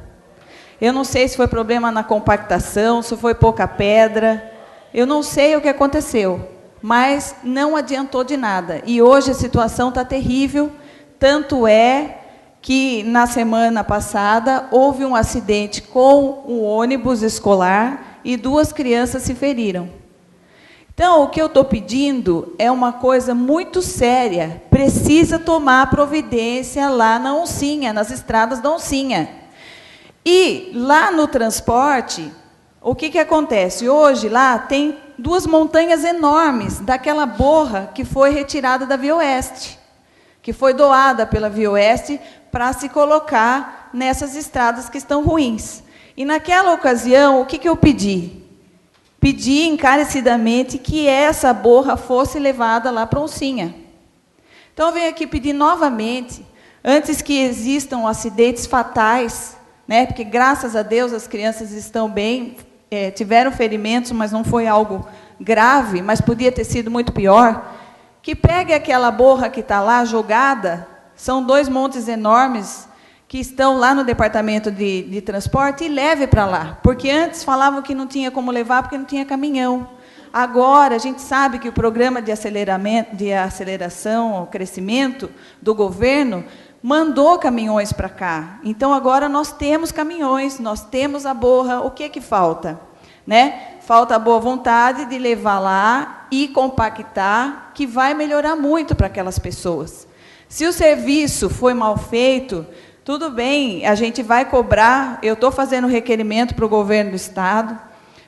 Eu não sei se foi problema na compactação, se foi pouca pedra, eu não sei o que aconteceu, mas não adiantou de nada. E hoje a situação está terrível, tanto é que na semana passada houve um acidente com um ônibus escolar e 2 crianças se feriram. Então, o que eu estou pedindo é uma coisa muito séria, precisa tomar providência lá na Oncinha, nas estradas da Oncinha. E lá no transporte, o que acontece? Hoje lá tem 2 montanhas enormes daquela borra que foi retirada da Via Oeste, que foi doada pela Via Oeste para se colocar nessas estradas que estão ruins. E naquela ocasião, o que eu pedi? Pedi encarecidamente que essa borra fosse levada lá para Oncinha. Então, eu venho aqui pedir novamente, antes que existam acidentes fatais, né, porque, graças a Deus, as crianças estão bem, tiveram ferimentos, mas não foi algo grave, mas podia ter sido muito pior, que pegue aquela borra que está lá jogada São 2 montes enormes que estão lá no departamento de transporte, e leve para lá. Porque antes falavam que não tinha como levar porque não tinha caminhão. Agora, a gente sabe que o programa de aceleração, o crescimento do governo, mandou caminhões para cá. Então, agora nós temos caminhões, nós temos a borra. O que falta? Né? Falta a boa vontade de levar lá e compactar, que vai melhorar muito para aquelas pessoas. Se o serviço foi mal feito, tudo bem, a gente vai cobrar. Eu estou fazendo requerimento para o governo do Estado,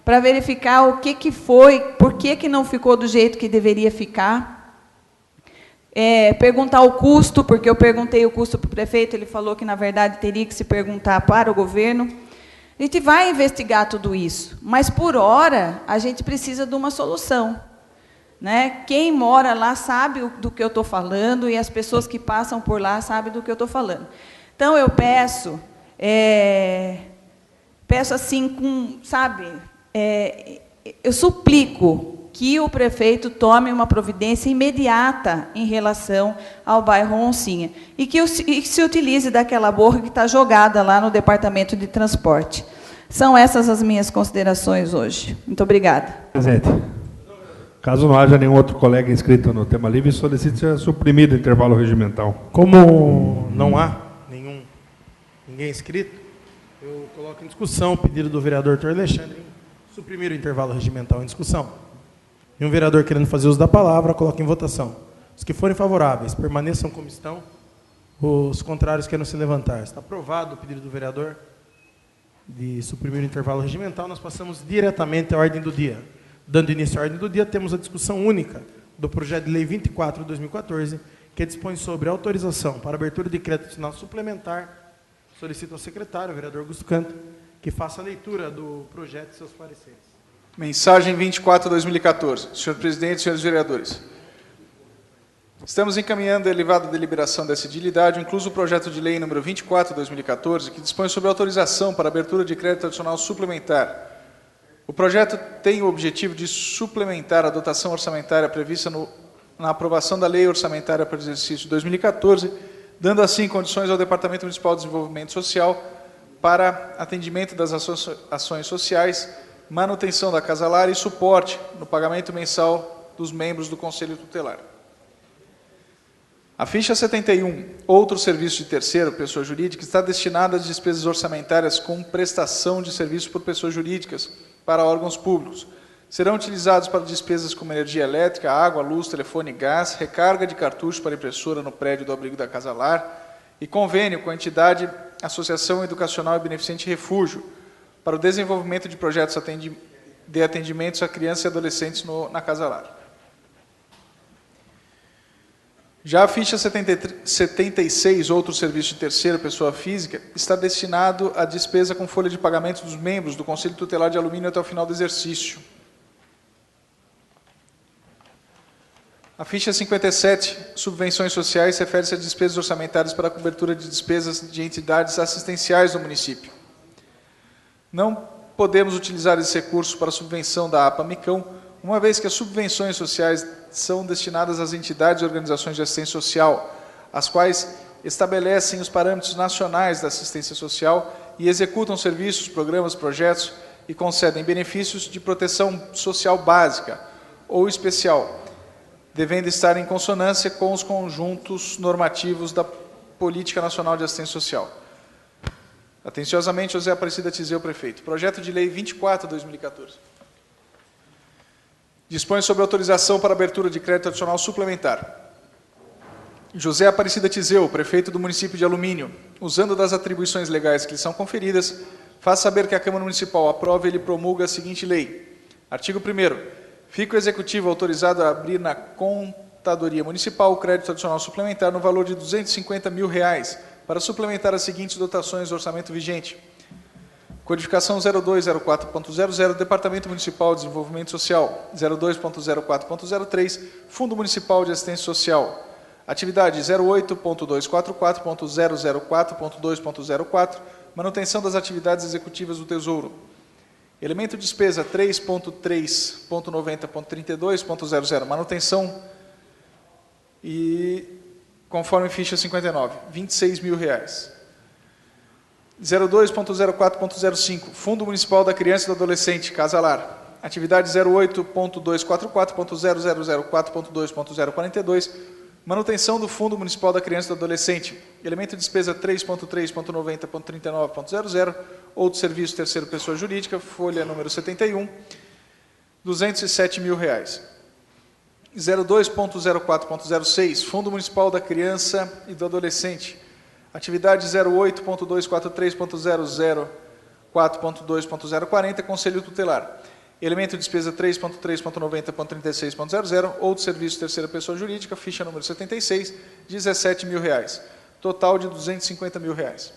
para verificar o que foi, por que não ficou do jeito que deveria ficar. Perguntar o custo, porque eu perguntei o custo para o prefeito, ele falou que, na verdade, teria que se perguntar para o governo. A gente vai investigar tudo isso, mas, por hora, a gente precisa de uma solução. Né? Quem mora lá sabe do que eu estou falando, e as pessoas que passam por lá sabem do que eu estou falando. Então, eu peço assim, sabe, eu suplico que o prefeito tome uma providência imediata em relação ao bairro Oncinha, e que se utilize daquela borra que está jogada lá no departamento de transporte. São essas as minhas considerações hoje. Muito obrigada. Presidente, caso não haja nenhum outro colega inscrito no tema livre, solicito ser suprimido o intervalo regimental. Como não há ninguém inscrito, eu coloco em discussão o pedido do vereador Dr. Alexandre em suprimir o intervalo regimental em discussão. E um vereador querendo fazer uso da palavra, coloca em votação. Os que forem favoráveis, permaneçam como estão. Os contrários queiram se levantar. Está aprovado o pedido do vereador de suprimir o intervalo regimental. Nós passamos diretamente à ordem do dia. Dando início à ordem do dia, temos a discussão única do projeto de lei 24 de 2014, que dispõe sobre autorização para abertura de crédito adicional suplementar. Solicito ao secretário, o vereador Augusto Canto, que faça a leitura do projeto e seus pareceres. Mensagem 24 de 2014. Senhor presidente, senhores vereadores. Estamos encaminhando a elevada deliberação dessa edilidade, incluso o projeto de lei número 24 de 2014, que dispõe sobre autorização para abertura de crédito adicional suplementar. O projeto tem o objetivo de suplementar a dotação orçamentária prevista na aprovação da Lei Orçamentária para o exercício de 2014, dando assim condições ao Departamento Municipal de Desenvolvimento Social para atendimento das ações sociais, manutenção da casa lar e suporte no pagamento mensal dos membros do Conselho Tutelar. A ficha 71, outro serviço de terceiro, pessoa jurídica, está destinada às despesas orçamentárias com prestação de serviços por pessoas jurídicas para órgãos públicos. Serão utilizados para despesas como energia elétrica, água, luz, telefone e gás, recarga de cartucho para impressora no prédio do abrigo da Casa Lar e convênio com a entidade Associação Educacional e Beneficente Refúgio para o desenvolvimento de projetos de atendimentos a crianças e adolescentes na Casa Lar. Já a ficha 76, outro serviço de terceira, pessoa física, está destinado à despesa com folha de pagamento dos membros do Conselho Tutelar de Alumínio até o final do exercício. A ficha 57, subvenções sociais, refere-se a despesas orçamentárias para a cobertura de despesas de entidades assistenciais do município. Não podemos utilizar esse recurso para a subvenção da APA Micão, uma vez que as subvenções sociais são destinadas às entidades e organizações de assistência social, as quais estabelecem os parâmetros nacionais da assistência social e executam serviços, programas, projetos e concedem benefícios de proteção social básica ou especial, devendo estar em consonância com os conjuntos normativos da Política Nacional de Assistência Social. Atenciosamente, José Aparecida Tizeu, prefeito. Projeto de Lei 24 de 2014. Dispõe sobre autorização para abertura de crédito adicional suplementar. José Aparecida Tizeu, prefeito do município de Alumínio, usando das atribuições legais que lhe são conferidas, faz saber que a Câmara Municipal aprova e ele promulga a seguinte lei. Artigo 1º. Fica o Executivo autorizado a abrir na Contadoria Municipal o crédito adicional suplementar no valor de R$ 250 mil para suplementar as seguintes dotações do orçamento vigente. Codificação 0204.00, Departamento Municipal de Desenvolvimento Social, 02.04.03, Fundo Municipal de Assistência Social. Atividade 08.244.004.2.04, manutenção das atividades executivas do Tesouro. Elemento de despesa 3.3.90.32.00, manutenção e conforme ficha 59, R$ 26.000. 02.04.05, Fundo Municipal da Criança e do Adolescente, Casa Lar. Atividade 08.244.0004.2.042, manutenção do Fundo Municipal da Criança e do Adolescente. Elemento de despesa 3.3.90.39.00, outro serviço terceiro pessoa jurídica, folha número 71, R$ 207.000. 02.04.06, Fundo Municipal da Criança e do Adolescente. Atividade 08.243.004.2.040, Conselho Tutelar. Elemento de despesa 3.3.90.36.00, outro serviço terceira pessoa jurídica, ficha número 76, R$ 17.000. Total de R$ 250.000.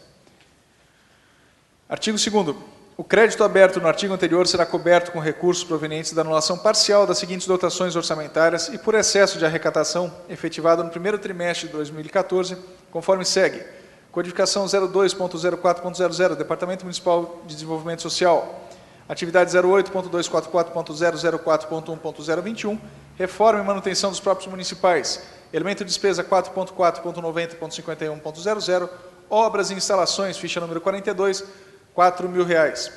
Artigo 2º. O crédito aberto no artigo anterior será coberto com recursos provenientes da anulação parcial das seguintes dotações orçamentárias e por excesso de arrecadação efetivada no primeiro trimestre de 2014, conforme segue. Codificação 02.04.00, Departamento Municipal de Desenvolvimento Social. Atividade 08.244.004.1.021, reforma e manutenção dos próprios municipais. Elemento de despesa 4.4.90.51.00, obras e instalações, ficha número 42, R$ 4.000.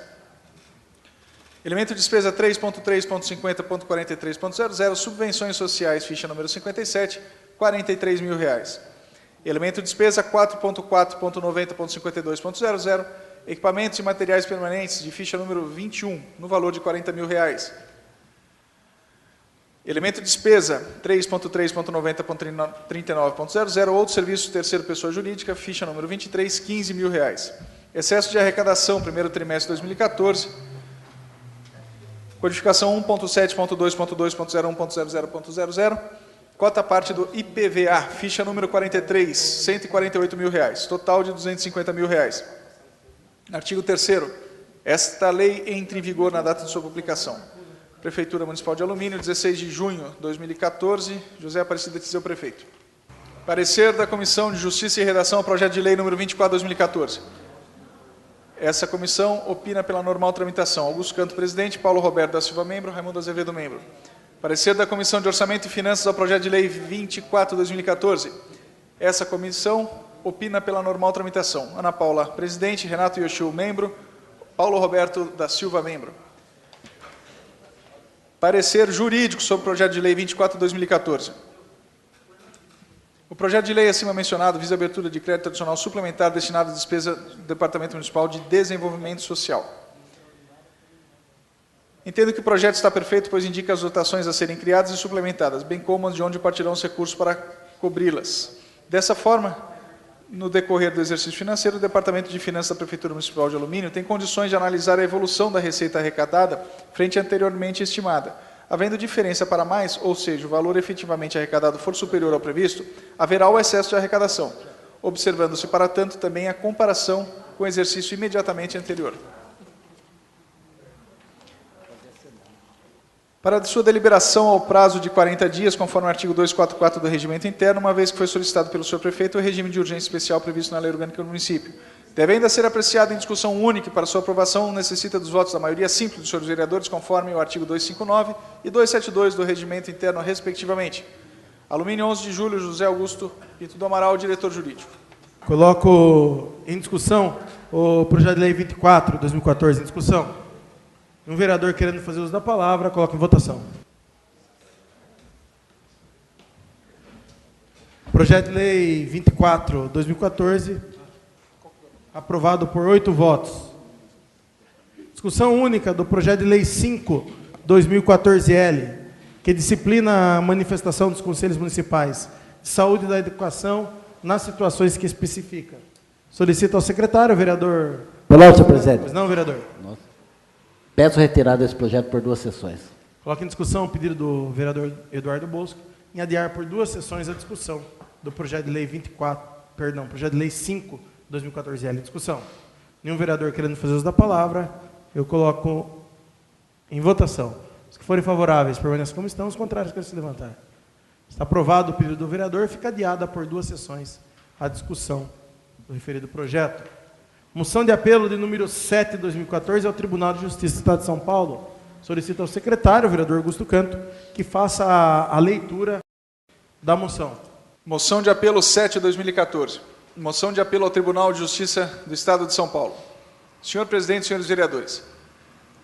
Elemento de despesa 3.3.50.43.00, subvenções sociais, ficha número 57, R$ 43.000. Elemento de despesa 4.4.90.52.00, equipamentos e materiais permanentes, de ficha número 21, no valor de R$ 40.000. Elemento de despesa 3.3.90.39.00, outro serviço terceiro pessoa jurídica, ficha número 23, R$ 15.000. Excesso de arrecadação, primeiro trimestre de 2014, codificação 1.7.2.2.01.00.00, cota parte do IPVA, ficha número 43, R$ 148.000, total de R$ 250.000. Artigo 3º. Esta lei entra em vigor na data de sua publicação. Prefeitura Municipal de Alumínio, 16 de junho de 2014, José Aparecido de Tizeu, prefeito. Parecer da Comissão de Justiça e Redação ao projeto de lei número 24/2014. Essa comissão opina pela normal tramitação. Augusto Canto, presidente, Paulo Roberto da Silva, membro, Raimundo Azevedo, membro. Parecer da Comissão de Orçamento e Finanças ao projeto de lei 24/2014. Essa comissão opina pela normal tramitação. Ana Paula, presidente, Renato Yoshio, membro, Paulo Roberto da Silva, membro. Parecer jurídico sobre o projeto de lei 24/2014. O projeto de lei acima mencionado visa a abertura de crédito adicional suplementar destinado à despesa do Departamento Municipal de Desenvolvimento Social. Entendo que o projeto está perfeito, pois indica as dotações a serem criadas e suplementadas, bem como as de onde partirão os recursos para cobri-las. Dessa forma, no decorrer do exercício financeiro, o Departamento de Finanças da Prefeitura Municipal de Alumínio tem condições de analisar a evolução da receita arrecadada frente à anteriormente estimada. Havendo diferença para mais, ou seja, o valor efetivamente arrecadado for superior ao previsto, haverá o excesso de arrecadação, observando-se, para tanto, também a comparação com o exercício imediatamente anterior. Para sua deliberação ao prazo de 40 dias, conforme o artigo 244 do Regimento Interno, uma vez que foi solicitado pelo senhor prefeito o regime de urgência especial previsto na Lei Orgânica do Município. Deve ainda ser apreciado em discussão única e para sua aprovação necessita dos votos da maioria simples dos senhores vereadores, conforme o artigo 259 e 272 do Regimento Interno, respectivamente. Alumínio, 11 de julho, José Augusto Pinto do Amaral, diretor jurídico. Coloco em discussão o projeto de lei 24/2014 em discussão. Um vereador querendo fazer uso da palavra, coloco em votação. Projeto de lei 24/2014, aprovado por 8 votos. Discussão única do projeto de lei 5/2014-L, que disciplina a manifestação dos conselhos municipais de saúde e da educação nas situações que especifica. Solicito ao secretário, vereador... Olá, senhor presidente. Pois não, vereador. Peço retirada desse projeto por 2 sessões. Coloco em discussão o pedido do vereador Eduardo Bosco em adiar por 2 sessões a discussão do projeto de lei 5/2014-L em discussão. Nenhum vereador querendo fazer uso da palavra, eu coloco em votação. Os que forem favoráveis permaneçam como estão, os contrários querem se levantar. Está aprovado o pedido do vereador, fica adiada por 2 sessões a discussão do referido projeto. Moção de apelo de número 7/2014 ao Tribunal de Justiça do Estado de São Paulo. Solicito ao secretário, o vereador Augusto Canto, que faça a leitura da moção. Moção de apelo 7/2014. Moção de apelo ao Tribunal de Justiça do Estado de São Paulo. Senhor presidente, senhores vereadores,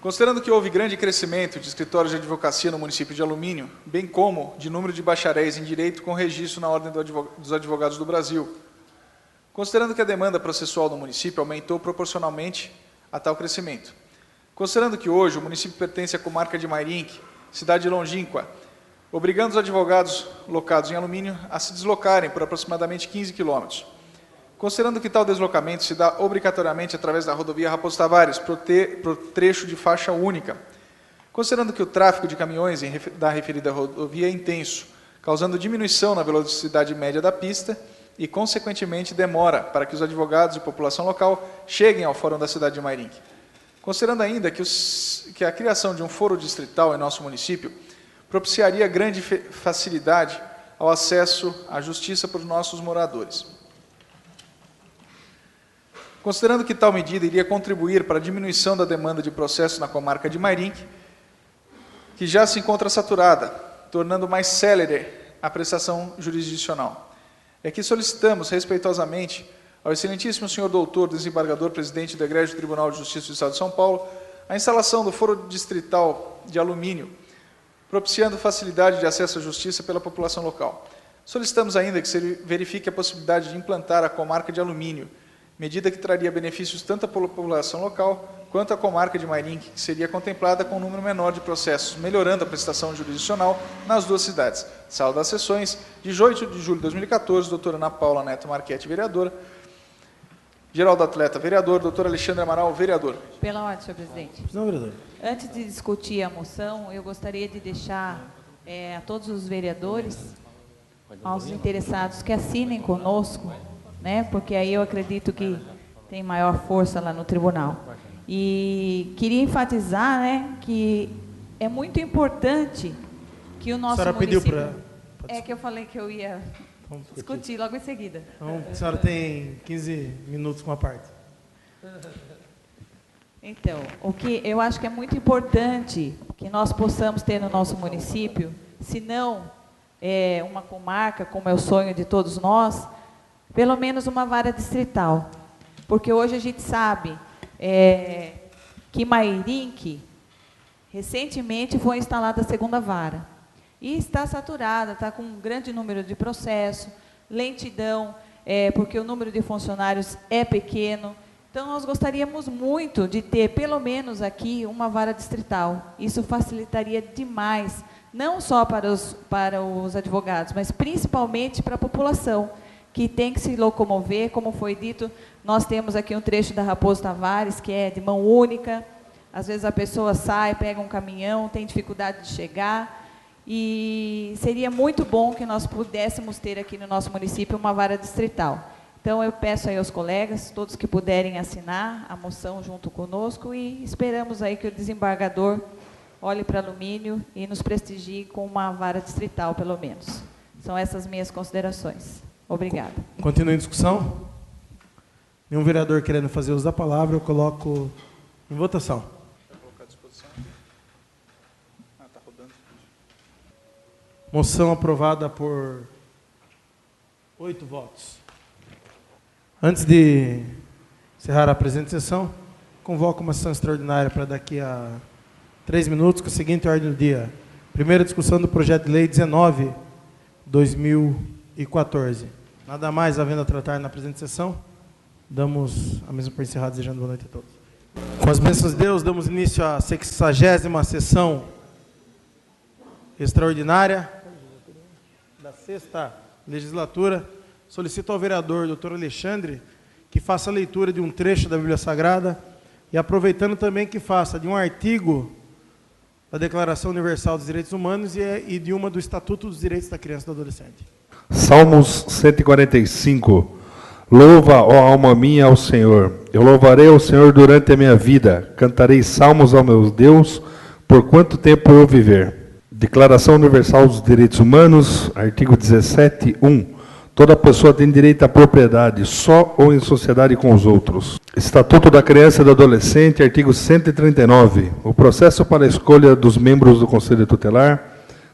considerando que houve grande crescimento de escritórios de advocacia no município de Alumínio, bem como de número de bacharéis em direito com registro na Ordem dos Advogados do Brasil, considerando que a demanda processual do município aumentou proporcionalmente a tal crescimento, considerando que hoje o município pertence à comarca de Mairinque, cidade longínqua, obrigando os advogados locados em Alumínio a se deslocarem por aproximadamente 15 quilômetros, considerando que tal deslocamento se dá obrigatoriamente através da rodovia Raposo Tavares, por trecho de faixa única, considerando que o tráfego de caminhões da referida rodovia é intenso, causando diminuição na velocidade média da pista e, consequentemente, demora para que os advogados e população local cheguem ao fórum da cidade de Mairinque. Considerando ainda que a criação de um foro distrital em nosso município propiciaria grande facilidade ao acesso à justiça para os nossos moradores. Considerando que tal medida iria contribuir para a diminuição da demanda de processos na comarca de Mairinque, que já se encontra saturada, tornando mais célere a prestação jurisdicional. É que solicitamos respeitosamente ao excelentíssimo senhor doutor, desembargador presidente do Egrégio Tribunal de Justiça do Estado de São Paulo, a instalação do Foro Distrital de Alumínio, propiciando facilidade de acesso à justiça pela população local. Solicitamos ainda que se verifique a possibilidade de implantar a comarca de Alumínio, medida que traria benefícios tanto à população local quanto à comarca de Mairinque, que seria contemplada com um número menor de processos, melhorando a prestação jurisdicional nas duas cidades. Sala das sessões, de 8 de julho de 2014, doutora Ana Paula Neto Marchetti, vereadora. Geraldo Atleta, vereador. Doutor Alexandre Amaral, vereador. Pela ordem, senhor presidente. Não, vereador. Antes de discutir a moção, eu gostaria de deixar a todos os vereadores, aos interessados, que assinem conosco, né, porque aí eu acredito que tem maior força lá no tribunal. E queria enfatizar, né, que é muito importante que o nosso município... Pediu para... É que eu falei que eu ia discutir logo em seguida. Então, a senhora tem 15 minutos com a parte. Então, o que eu acho que é muito importante que nós possamos ter no nosso município, se não uma comarca, como é o sonho de todos nós, pelo menos uma vara distrital. Porque hoje a gente sabe que Mairinque, recentemente, foi instalada a segunda vara. E está saturada, está com um grande número de processos, lentidão, porque o número de funcionários é pequeno. Então, nós gostaríamos muito de ter, pelo menos aqui, uma vara distrital. Isso facilitaria demais, não só para os advogados, mas principalmente para a população, que tem que se locomover. Como foi dito, nós temos aqui um trecho da Raposo Tavares, que é de mão única. Às vezes a pessoa sai, pega um caminhão, tem dificuldade de chegar. E seria muito bom que nós pudéssemos ter aqui no nosso município uma vara distrital. Então, eu peço aí aos colegas, todos que puderem assinar a moção junto conosco, e esperamos aí que o desembargador olhe para Alumínio e nos prestigie com uma vara distrital, pelo menos. São essas minhas considerações. Obrigada. Continua em discussão? Nenhum vereador querendo fazer uso da palavra, eu coloco em votação. Vai colocar à disposição. Está rodando. Moção aprovada por 8 votos. Antes de encerrar a presente sessão, convoco uma sessão extraordinária para daqui a 3 minutos, com a seguinte ordem do dia. Primeira discussão do projeto de lei 19/2014. Nada mais havendo a tratar na presente sessão, damos a mesa por encerrada, desejando boa noite a todos. Com as bênçãos de Deus, damos início à 60ª sessão extraordinária da 6ª legislatura. Solicito ao vereador doutor Alexandre que faça a leitura de um trecho da Bíblia Sagrada e aproveitando também que faça de um artigo da Declaração Universal dos Direitos Humanos e de uma do Estatuto dos Direitos da Criança e do Adolescente. Salmos 145. Louva, ó alma minha, ao Senhor. Eu louvarei ao Senhor durante a minha vida. Cantarei salmos ao meu Deus, por quanto tempo eu viver. Declaração Universal dos Direitos Humanos, artigo 17(1). Toda pessoa tem direito à propriedade, só ou em sociedade com os outros. Estatuto da Criança e do Adolescente, artigo 139. O processo para a escolha dos membros do Conselho Tutelar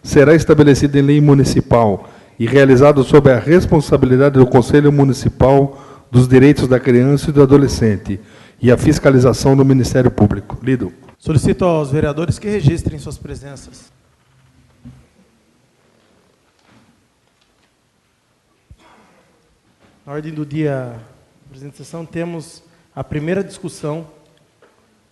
será estabelecido em lei municipal e realizado sob a responsabilidade do Conselho Municipal dos Direitos da Criança e do Adolescente e a fiscalização do Ministério Público. Lido. Solicito aos vereadores que registrem suas presenças. Na ordem do dia, presidente da sessão, temos a primeira discussão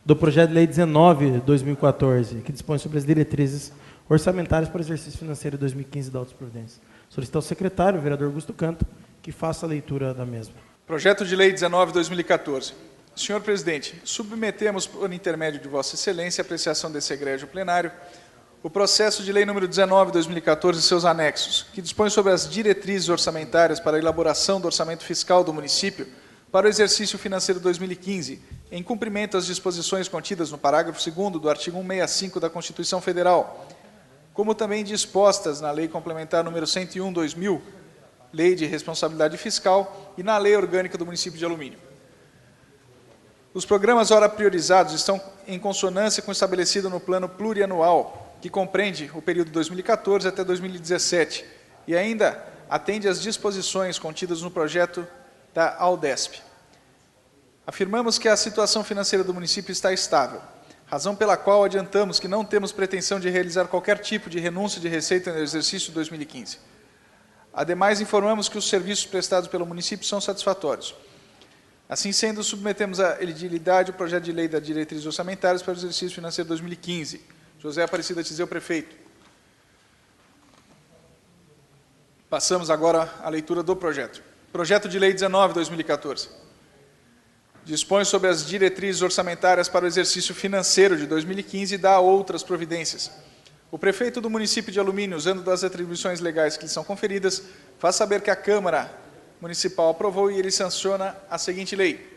do projeto de lei 19/2014, que dispõe sobre as diretrizes orçamentárias para o exercício financeiro de 2015 da Altas Providências. Solicito ao secretário, o vereador Augusto Canto, que faça a leitura da mesma. Projeto de lei 19/2014. Senhor presidente, submetemos por intermédio de Vossa Excelência a apreciação desse egrégio plenário o processo de lei número 19/2014 e seus anexos, que dispõe sobre as diretrizes orçamentárias para a elaboração do orçamento fiscal do município para o exercício financeiro 2015, em cumprimento às disposições contidas no parágrafo 2º do artigo 165 da Constituição Federal, como também dispostas na Lei Complementar número 101/2000, Lei de Responsabilidade Fiscal, e na Lei Orgânica do Município de Alumínio. Os programas ora priorizados estão em consonância com o estabelecido no Plano Plurianual, que compreende o período 2014 até 2017, e ainda atende às disposições contidas no projeto da Aldesp. Afirmamos que a situação financeira do município está estável, razão pela qual adiantamos que não temos pretensão de realizar qualquer tipo de renúncia de receita no exercício 2015. Ademais, informamos que os serviços prestados pelo município são satisfatórios. Assim sendo, submetemos à elegibilidade o projeto de lei das diretrizes orçamentárias para o exercício financeiro 2015. José Aparecida Tizeu, prefeito. Passamos agora à leitura do projeto. Projeto de lei 19/2014. Dispõe sobre as diretrizes orçamentárias para o exercício financeiro de 2015 e dá outras providências. O prefeito do município de Alumínio, usando das atribuições legais que lhe são conferidas, faz saber que a Câmara Municipal aprovou e ele sanciona a seguinte lei.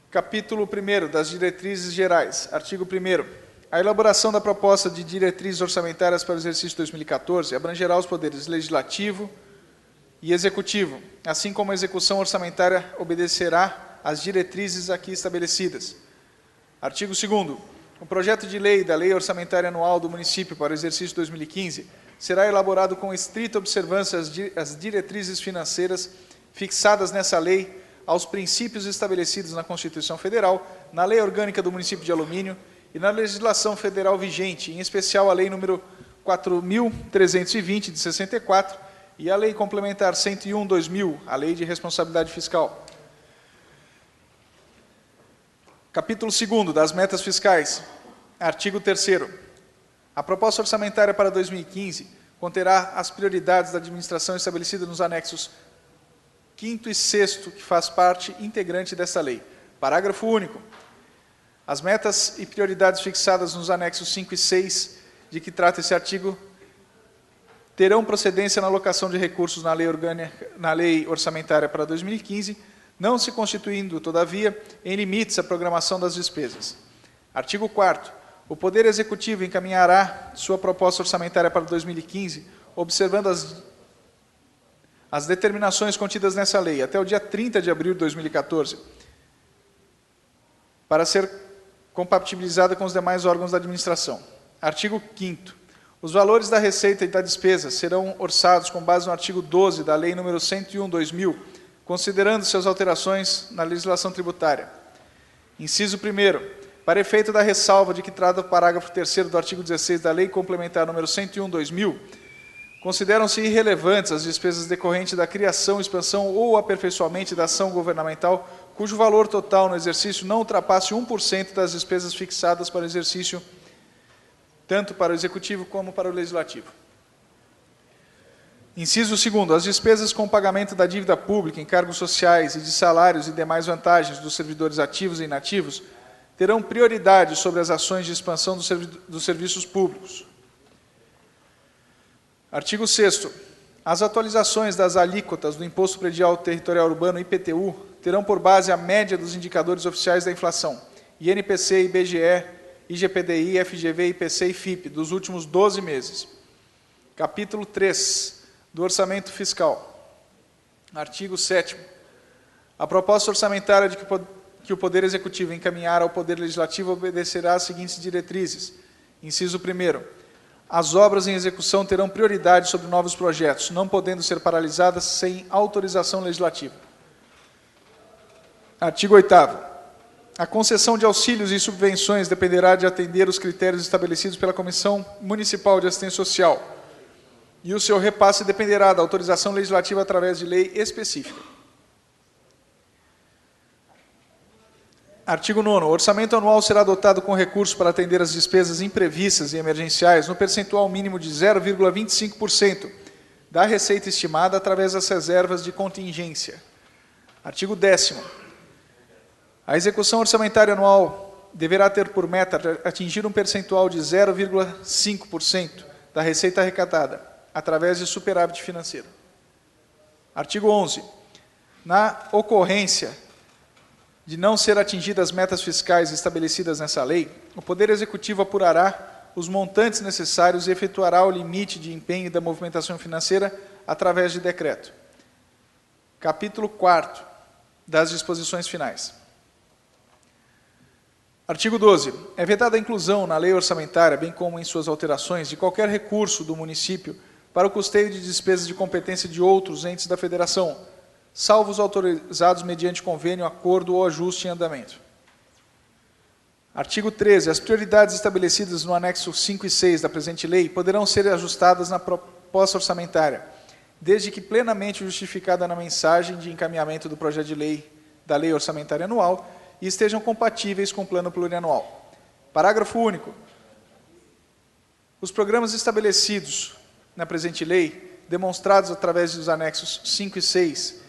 Capítulo 1º das diretrizes gerais. Artigo 1º. A elaboração da proposta de diretrizes orçamentárias para o exercício 2014 abrangerá os poderes legislativo e executivo, assim como a execução orçamentária obedecerá às diretrizes aqui estabelecidas. Artigo 2º. O projeto de lei da Lei Orçamentária Anual do Município para o exercício 2015 será elaborado com estrita observância às diretrizes financeiras fixadas nessa lei, aos princípios estabelecidos na Constituição Federal, na Lei Orgânica do Município de Alumínio e na legislação federal vigente, em especial a Lei nº 4.320, de 64, e a Lei Complementar 101/2000, a Lei de Responsabilidade Fiscal. Capítulo 2º das metas fiscais. Artigo 3º. A proposta orçamentária para 2015 conterá as prioridades da administração estabelecidas nos anexos 5º e 6º, que faz parte integrante desta lei. Parágrafo único. As metas e prioridades fixadas nos anexos 5 e 6, de que trata esse artigo, terão procedência na alocação de recursos na lei orçamentária para 2015, não se constituindo, todavia, em limites à programação das despesas. Artigo 4º. O Poder Executivo encaminhará sua proposta orçamentária para 2015, observando as determinações contidas nessa lei, até o dia 30 de abril de 2014, para ser compatibilizada com os demais órgãos da administração. Artigo 5º. Os valores da receita e da despesa serão orçados com base no artigo 12 da Lei nº 101/2000, considerando-se as alterações na legislação tributária. Inciso 1º. Para efeito da ressalva de que trata o parágrafo 3º do artigo 16 da Lei Complementar nº 101/2000, consideram-se irrelevantes as despesas decorrentes da criação, expansão ou aperfeiçoamento da ação governamental, cujo valor total no exercício não ultrapasse 1% das despesas fixadas para o exercício, tanto para o Executivo como para o Legislativo. Inciso 2º. As despesas com o pagamento da dívida pública, encargos sociais e de salários e demais vantagens dos servidores ativos e inativos terão prioridade sobre as ações de expansão dos serviços públicos. Artigo 6º. As atualizações das alíquotas do Imposto Predial Territorial Urbano, IPTU, terão por base a média dos indicadores oficiais da inflação, INPC, IBGE, IGPDI, FGV, IPC e FIPE, dos últimos 12 meses. Capítulo 3 do Orçamento Fiscal. Artigo 7º. A proposta orçamentária que o Poder Executivo encaminhar ao Poder Legislativo obedecerá às seguintes diretrizes. Inciso 1º. As obras em execução terão prioridade sobre novos projetos, não podendo ser paralisadas sem autorização legislativa. Artigo 8º. A concessão de auxílios e subvenções dependerá de atender os critérios estabelecidos pela Comissão Municipal de Assistência Social, e o seu repasse dependerá da autorização legislativa através de lei específica. Artigo 9º. O orçamento anual será adotado com recursos para atender as despesas imprevistas e emergenciais no percentual mínimo de 0,25% da receita estimada através das reservas de contingência. Artigo 10º. A execução orçamentária anual deverá ter por meta atingir um percentual de 0,5% da receita arrecadada, através de superávit financeiro. Artigo 11. Na ocorrência de não ser atingidas as metas fiscais estabelecidas nessa lei, o Poder Executivo apurará os montantes necessários e efetuará o limite de empenho da movimentação financeira através de decreto. Capítulo 4º das disposições finais. Artigo 12. É vedada a inclusão na lei orçamentária, bem como em suas alterações, de qualquer recurso do município para o custeio de despesas de competência de outros entes da Federação, salvo os autorizados mediante convênio, acordo ou ajuste em andamento. Artigo 13. As prioridades estabelecidas no anexo 5 e 6 da presente lei poderão ser ajustadas na proposta orçamentária, desde que plenamente justificada na mensagem de encaminhamento do projeto de lei da Lei Orçamentária Anual e estejam compatíveis com o plano plurianual. Parágrafo único. Os programas estabelecidos na presente lei, demonstrados através dos anexos 5 e 6,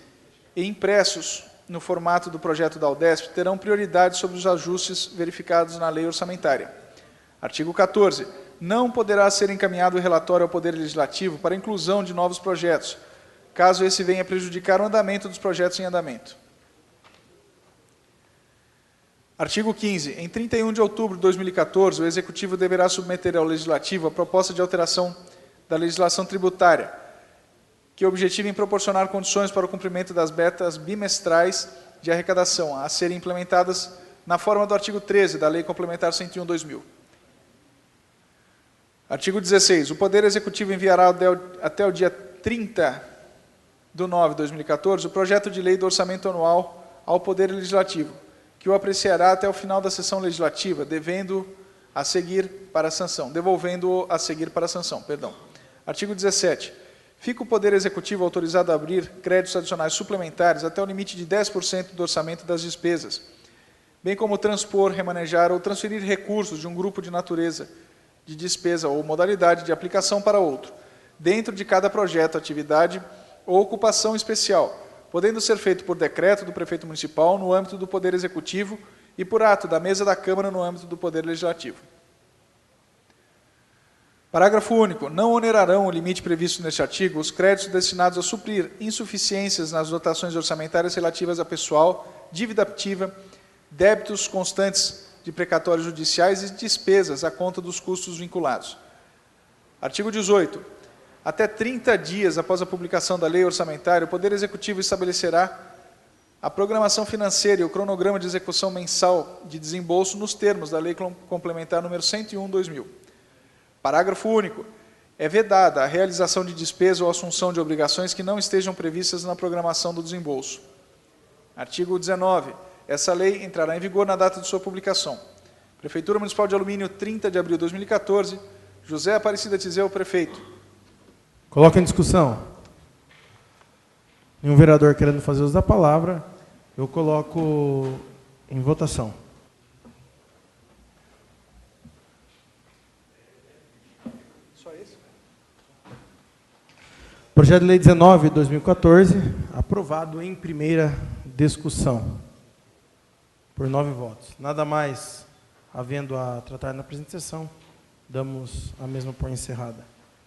e impressos no formato do projeto da UDESP, terão prioridade sobre os ajustes verificados na lei orçamentária. Artigo 14. Não poderá ser encaminhado o relatório ao Poder Legislativo para inclusão de novos projetos, caso esse venha prejudicar o andamento dos projetos em andamento. Artigo 15. Em 31 de outubro de 2014, o Executivo deverá submeter ao Legislativo a proposta de alteração da legislação tributária, que objetiva em proporcionar condições para o cumprimento das metas bimestrais de arrecadação, a serem implementadas na forma do artigo 13 da Lei Complementar 101/2000. Artigo 16. O Poder Executivo enviará até o dia 30 de 9 de 2014 o projeto de lei do orçamento anual ao Poder Legislativo, que o apreciará até o final da sessão legislativa, devolvendo-o a seguir para a sanção. Artigo 17. Fica o Poder Executivo autorizado a abrir créditos adicionais suplementares até o limite de 10% do orçamento das despesas, bem como transpor, remanejar ou transferir recursos de um grupo de natureza de despesa ou modalidade de aplicação para outro, dentro de cada projeto, atividade ou ocupação especial, podendo ser feito por decreto do prefeito municipal no âmbito do Poder Executivo e por ato da mesa da Câmara no âmbito do Poder Legislativo. Parágrafo único. Não onerarão o limite previsto neste artigo os créditos destinados a suprir insuficiências nas dotações orçamentárias relativas a pessoal, dívida ativa, débitos constantes de precatórios judiciais e despesas à conta dos custos vinculados. Artigo 18. Até 30 dias após a publicação da lei orçamentária, o Poder Executivo estabelecerá a programação financeira e o cronograma de execução mensal de desembolso nos termos da Lei Complementar número 101/2000. Parágrafo único. É vedada a realização de despesa ou assunção de obrigações que não estejam previstas na programação do desembolso. Artigo 19. Essa lei entrará em vigor na data de sua publicação. Prefeitura Municipal de Alumínio, 30 de abril de 2014. José Aparecida Tizeu, prefeito. Coloca em discussão. Nenhum vereador querendo fazer uso da palavra, eu coloco em votação. Projeto de Lei 19, 2014, aprovado em primeira discussão, por 9 votos. Nada mais havendo a tratar na presente sessão, damos a mesma por encerrada.